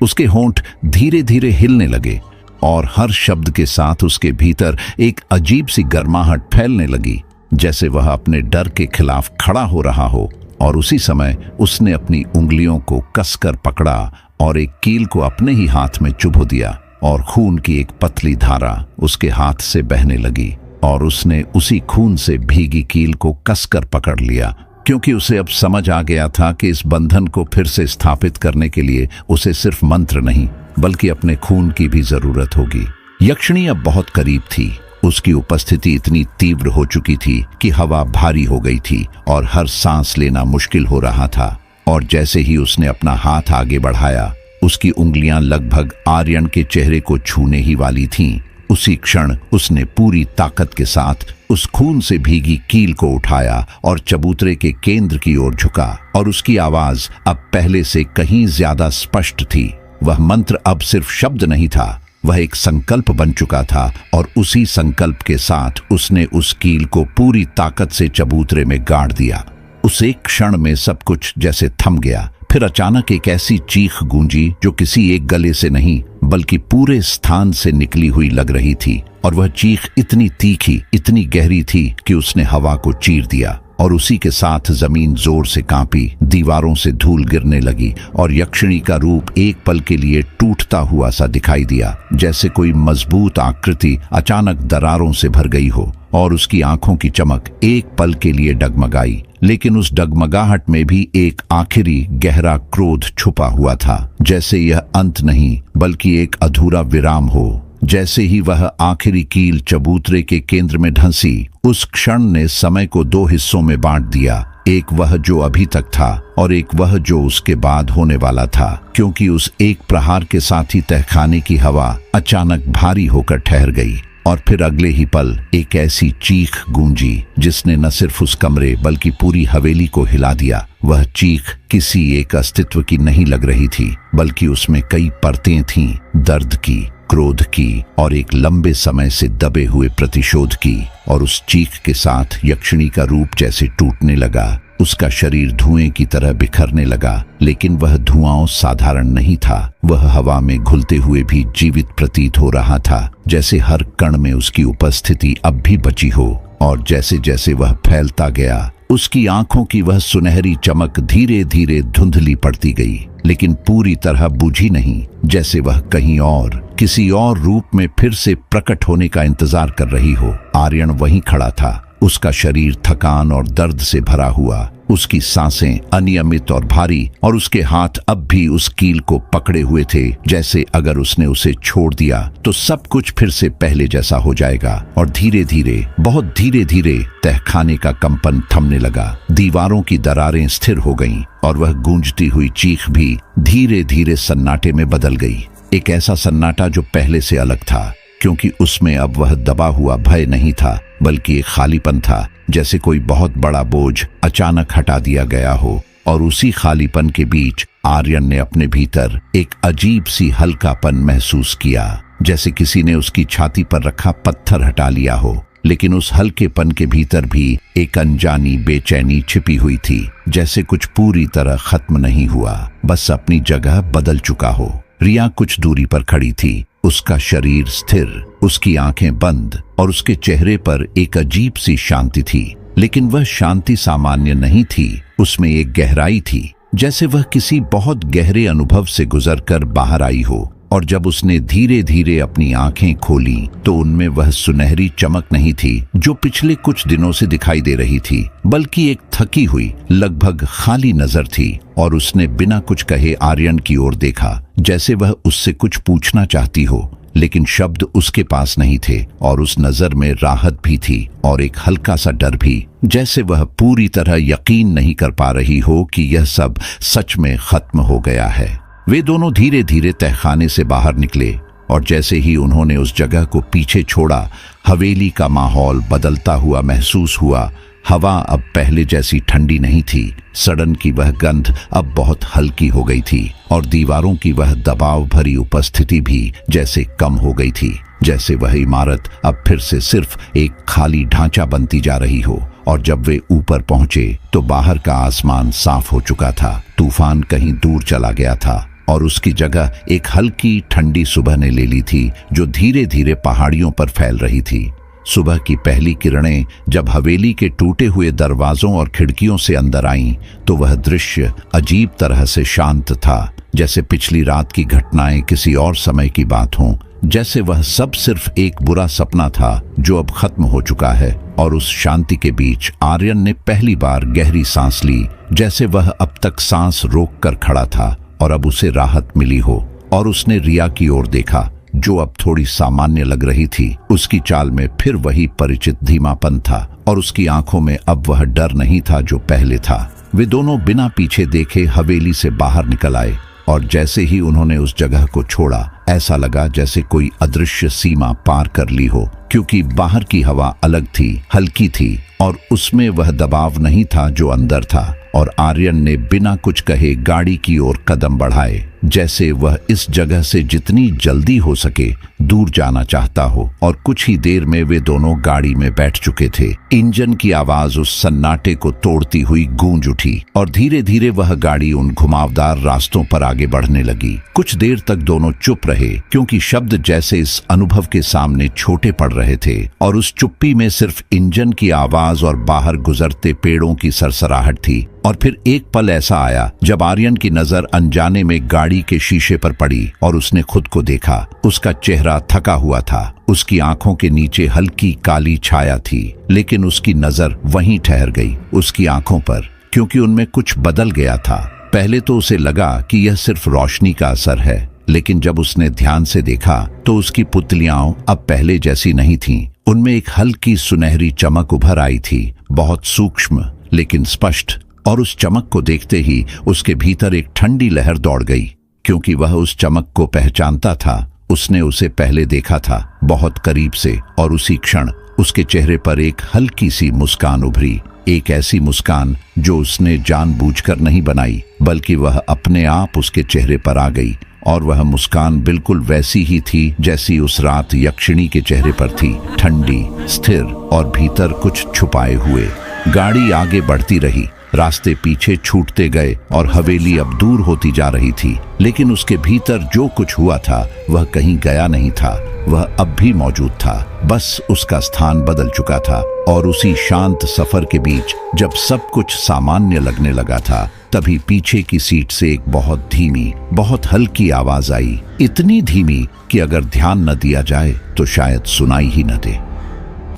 उसके होंठ धीरे धीरे हिलने लगे, और हर शब्द के साथ उसके भीतर एक अजीब सी गर्माहट फैलने लगी, जैसे वह अपने डर के खिलाफ खड़ा हो रहा हो। और उसी समय उसने अपनी उंगलियों को कसकर पकड़ा और एक कील को अपने ही हाथ में चुभो दिया, और खून की एक पतली धारा उसके हाथ से बहने लगी, और उसने उसी खून से भीगी कील को कसकर पकड़ लिया, क्योंकि उसे अब समझ आ गया था कि इस बंधन को फिर से स्थापित करने के लिए उसे सिर्फ मंत्र नहीं बल्कि अपने खून की भी जरूरत होगी। यक्षिणी अब बहुत करीब थी, उसकी उपस्थिति इतनी तीव्र हो चुकी थी कि हवा भारी हो गई थी और हर सांस लेना मुश्किल हो रहा था। और जैसे ही उसने अपना हाथ आगे बढ़ाया, उसकी उंगलियां लगभग आर्यन के चेहरे को छूने ही वाली थीं। उसी क्षण उसने पूरी ताकत के साथ उस खून से भीगी कील को उठाया और चबूतरे के केंद्र की ओर झुका, और उसकी आवाज अब पहले से कहीं ज्यादा स्पष्ट थी। वह मंत्र अब सिर्फ शब्द नहीं था, वह एक संकल्प बन चुका था, और उसी संकल्प के साथ उसने उस कील को पूरी ताकत से चबूतरे में गाड़ दिया। उस एक क्षण में सब कुछ जैसे थम गया। फिर अचानक एक ऐसी चीख गूंजी जो किसी एक गले से नहीं बल्कि पूरे स्थान से निकली हुई लग रही थी, और वह चीख इतनी तीखी, इतनी गहरी थी कि उसने हवा को चीर दिया, और उसी के साथ जमीन जोर से कांपी, दीवारों से धूल गिरने लगी, और यक्षिणी का रूप एक पल के लिए टूटता हुआ सा दिखाई दिया, जैसे कोई मजबूत आकृति अचानक दरारों से भर गई हो, और उसकी आंखों की चमक एक पल के लिए डगमगाई, लेकिन उस डगमगाहट में भी एक आखिरी गहरा क्रोध छुपा हुआ था, जैसे यह अंत नहीं बल्कि एक अधूरा विराम हो। जैसे ही वह आखिरी कील चबूतरे के केंद्र में ढंसी, उस क्षण ने समय को दो हिस्सों में बांट दिया, एक वह जो अभी तक था और एक वह जो उसके बाद होने वाला था, क्योंकि उस एक प्रहार के साथ ही तहखाने की हवा अचानक भारी होकर ठहर गई और फिर अगले ही पल एक ऐसी चीख गूंजी जिसने न सिर्फ उस कमरे बल्कि पूरी हवेली को हिला दिया। वह चीख किसी एक अस्तित्व की नहीं लग रही थी, बल्कि उसमें कई परतें थीं, दर्द की, क्रोध की और एक लंबे समय से दबे हुए प्रतिशोध की। और उस चीख के साथ यक्षिणी का रूप जैसे टूटने लगा, उसका शरीर धुएं की तरह बिखरने लगा, लेकिन वह धुआं साधारण नहीं था। वह हवा में घुलते हुए भी जीवित प्रतीत हो रहा था, जैसे हर कण में उसकी उपस्थिति अब भी बची हो। और जैसे जैसे वह फैलता गया, उसकी आंखों की वह सुनहरी चमक धीरे धीरे धुंधली पड़ती गई, लेकिन पूरी तरह बुझी नहीं, जैसे वह कहीं और किसी और रूप में फिर से प्रकट होने का इंतजार कर रही हो। आर्यन वहीं खड़ा था, उसका शरीर थकान और दर्द से भरा हुआ, उसकी सांसें अनियमित और भारी, और उसके हाथ अब भी उस कील को पकड़े हुए थे, जैसे अगर उसने उसे छोड़ दिया तो सब कुछ फिर से पहले जैसा हो जाएगा। और धीरे धीरे, बहुत धीरे धीरे तहखाने का कंपन थमने लगा, दीवारों की दरारें स्थिर हो गईं और वह गूंजती हुई चीख भी धीरे धीरे सन्नाटे में बदल गई। एक ऐसा सन्नाटा जो पहले से अलग था, क्योंकि उसमें अब वह दबा हुआ भय नहीं था, बल्कि एक खालीपन था, जैसे कोई बहुत बड़ा बोझ अचानक हटा दिया गया हो। और उसी खालीपन के बीच आर्यन ने अपने भीतर एक अजीब सी हल्कापन महसूस किया, जैसे किसी ने उसकी छाती पर रखा पत्थर हटा लिया हो। लेकिन उस हल्केपन के भीतर भी एक अनजानी बेचैनी छिपी हुई थी, जैसे कुछ पूरी तरह खत्म नहीं हुआ, बस अपनी जगह बदल चुका हो। रिया कुछ दूरी पर खड़ी थी, उसका शरीर स्थिर, उसकी आंखें बंद और उसके चेहरे पर एक अजीब सी शांति थी। लेकिन वह शांति सामान्य नहीं थी, उसमें एक गहराई थी, जैसे वह किसी बहुत गहरे अनुभव से गुजरकर बाहर आई हो। और जब उसने धीरे धीरे अपनी आंखें खोली तो उनमें वह सुनहरी चमक नहीं थी जो पिछले कुछ दिनों से दिखाई दे रही थी, बल्कि एक थकी हुई, लगभग खाली नजर थी। और उसने बिना कुछ कहे आर्यन की ओर देखा, जैसे वह उससे कुछ पूछना चाहती हो, लेकिन शब्द उसके पास नहीं थे। और उस नजर में राहत भी थी और एक हल्का सा डर भी, जैसे वह पूरी तरह यकीन नहीं कर पा रही हो कि यह सब सच में खत्म हो गया है। वे दोनों धीरे धीरे तहखाने से बाहर निकले और जैसे ही उन्होंने उस जगह को पीछे छोड़ा, हवेली का माहौल बदलता हुआ महसूस हुआ। हवा अब पहले जैसी ठंडी नहीं थी, सड़न की वह गंध अब बहुत हल्की हो गई थी और दीवारों की वह दबाव भरी उपस्थिति भी जैसे कम हो गई थी, जैसे वह इमारत अब फिर से सिर्फ एक खाली ढांचा बनती जा रही हो। और जब वे ऊपर पहुंचे तो बाहर का आसमान साफ हो चुका था, तूफान कहीं दूर चला गया था और उसकी जगह एक हल्की ठंडी सुबह ने ले ली थी, जो धीरे धीरे पहाड़ियों पर फैल रही थी। सुबह की पहली किरणें जब हवेली के टूटे हुए दरवाजों और खिड़कियों से अंदर आईं, तो वह दृश्य अजीब तरह से शांत था, जैसे पिछली रात की घटनाएं किसी और समय की बात हों, जैसे वह सब सिर्फ एक बुरा सपना था जो अब खत्म हो चुका है। और उस शांति के बीच आर्यन ने पहली बार गहरी सांस ली, जैसे वह अब तक सांस रोक कर खड़ा था और अब उसे राहत मिली हो। और उसने रिया की ओर देखा, जो अब थोड़ी सामान्य लग रही थी। उसकी चाल में फिर वही परिचित धीमापन था और उसकी आंखों में अब वह डर नहीं था जो पहले था। वे दोनों बिना पीछे देखे हवेली से बाहर निकल आए और जैसे ही उन्होंने उस जगह को छोड़ा, ऐसा लगा जैसे कोई अदृश्य सीमा पार कर ली हो, क्योंकि बाहर की हवा अलग थी, हल्की थी और उसमें वह दबाव नहीं था जो अंदर था। और आर्यन ने बिना कुछ कहे गाड़ी की ओर कदम बढ़ाए, जैसे वह इस जगह से जितनी जल्दी हो सके दूर जाना चाहता हो। और कुछ ही देर में वे दोनों गाड़ी में बैठ चुके थे। इंजन की आवाज उस सन्नाटे को तोड़ती हुई गूंज उठी और धीरे धीरे वह गाड़ी उन घुमावदार रास्तों पर आगे बढ़ने लगी। कुछ देर तक दोनों चुप रहे, क्योंकि शब्द जैसे इस अनुभव के सामने छोटे पड़ रहे थे और उस चुप्पी में सिर्फ इंजन की आवाज और बाहर गुजरते पेड़ों की सरसराहट थी। और फिर एक पल ऐसा आया जब आर्यन की नजर अनजाने में गाड़ी गाड़ी के शीशे पर पड़ी और उसने खुद को देखा। उसका चेहरा थका हुआ था, उसकी आंखों के नीचे हल्की काली छाया थी, लेकिन उसकी नजर वहीं ठहर गई, उसकी आंखों पर, क्योंकि उनमें कुछ बदल गया था। पहले तो उसे लगा कि यह सिर्फ रोशनी का असर है, लेकिन जब उसने ध्यान से देखा तो उसकी पुतलियां अब पहले जैसी नहीं थीं। उनमें एक हल्की सुनहरी चमक उभर आई थी, बहुत सूक्ष्म लेकिन स्पष्ट, और उस चमक को देखते ही उसके भीतर एक ठंडी लहर दौड़ गई, क्योंकि वह उस चमक को पहचानता था। उसने उसे पहले देखा था, बहुत करीब से, और उसी क्षण उसके चेहरे पर एक हल्की सी मुस्कान उभरी, एक ऐसी मुस्कान जो उसने जानबूझकर नहीं बनाई, बल्कि वह अपने आप उसके चेहरे पर आ गई। और वह मुस्कान बिल्कुल वैसी ही थी जैसी उस रात यक्षिणी के चेहरे पर थी, ठंडी, स्थिर और भीतर कुछ छुपाए हुए। गाड़ी आगे बढ़ती रही, रास्ते पीछे छूटते गए और हवेली अब दूर होती जा रही थी, लेकिन उसके भीतर जो कुछ हुआ था वह कहीं गया नहीं था, वह अब भी मौजूद था, बस उसका स्थान बदल चुका था। और उसी शांत सफर के बीच जब सब कुछ सामान्य लगने लगा था, तभी पीछे की सीट से एक बहुत धीमी, बहुत हल्की आवाज आई, इतनी धीमी कि अगर ध्यान न दिया जाए तो शायद सुनाई ही न दे।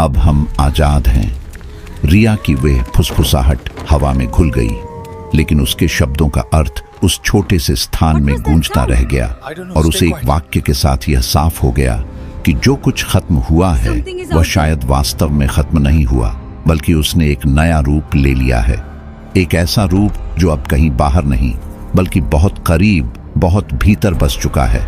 अब हम आजाद हैं। रिया की वे फुसफुसाहट हवा में घुल गई, लेकिन उसके शब्दों का अर्थ उस छोटे से स्थान में गूंजता रह गया, और उसे एक वाक्य के साथ यह साफ हो गया कि जो कुछ खत्म हुआ है वह शायद वास्तव में खत्म नहीं हुआ, बल्कि उसने एक नया रूप ले लिया है। एक ऐसा रूप जो अब कहीं बाहर नहीं, बल्कि बहुत करीब, बहुत भीतर बस चुका है।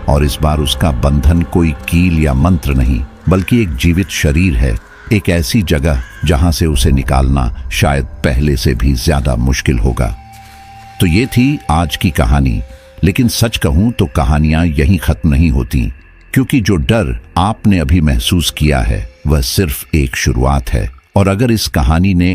और इस बार उसका बंधन कोई कील या मंत्र नहीं, बल्कि एक जीवित शरीर है, एक ऐसी जगह जहां से उसे निकालना शायद पहले से भी ज्यादा मुश्किल होगा। तो ये थी आज की कहानी, लेकिन सच कहूं तो कहानियां यहीं खत्म नहीं होती, क्योंकि जो डर आपने अभी महसूस किया है वह सिर्फ एक शुरुआत है। और अगर इस कहानी ने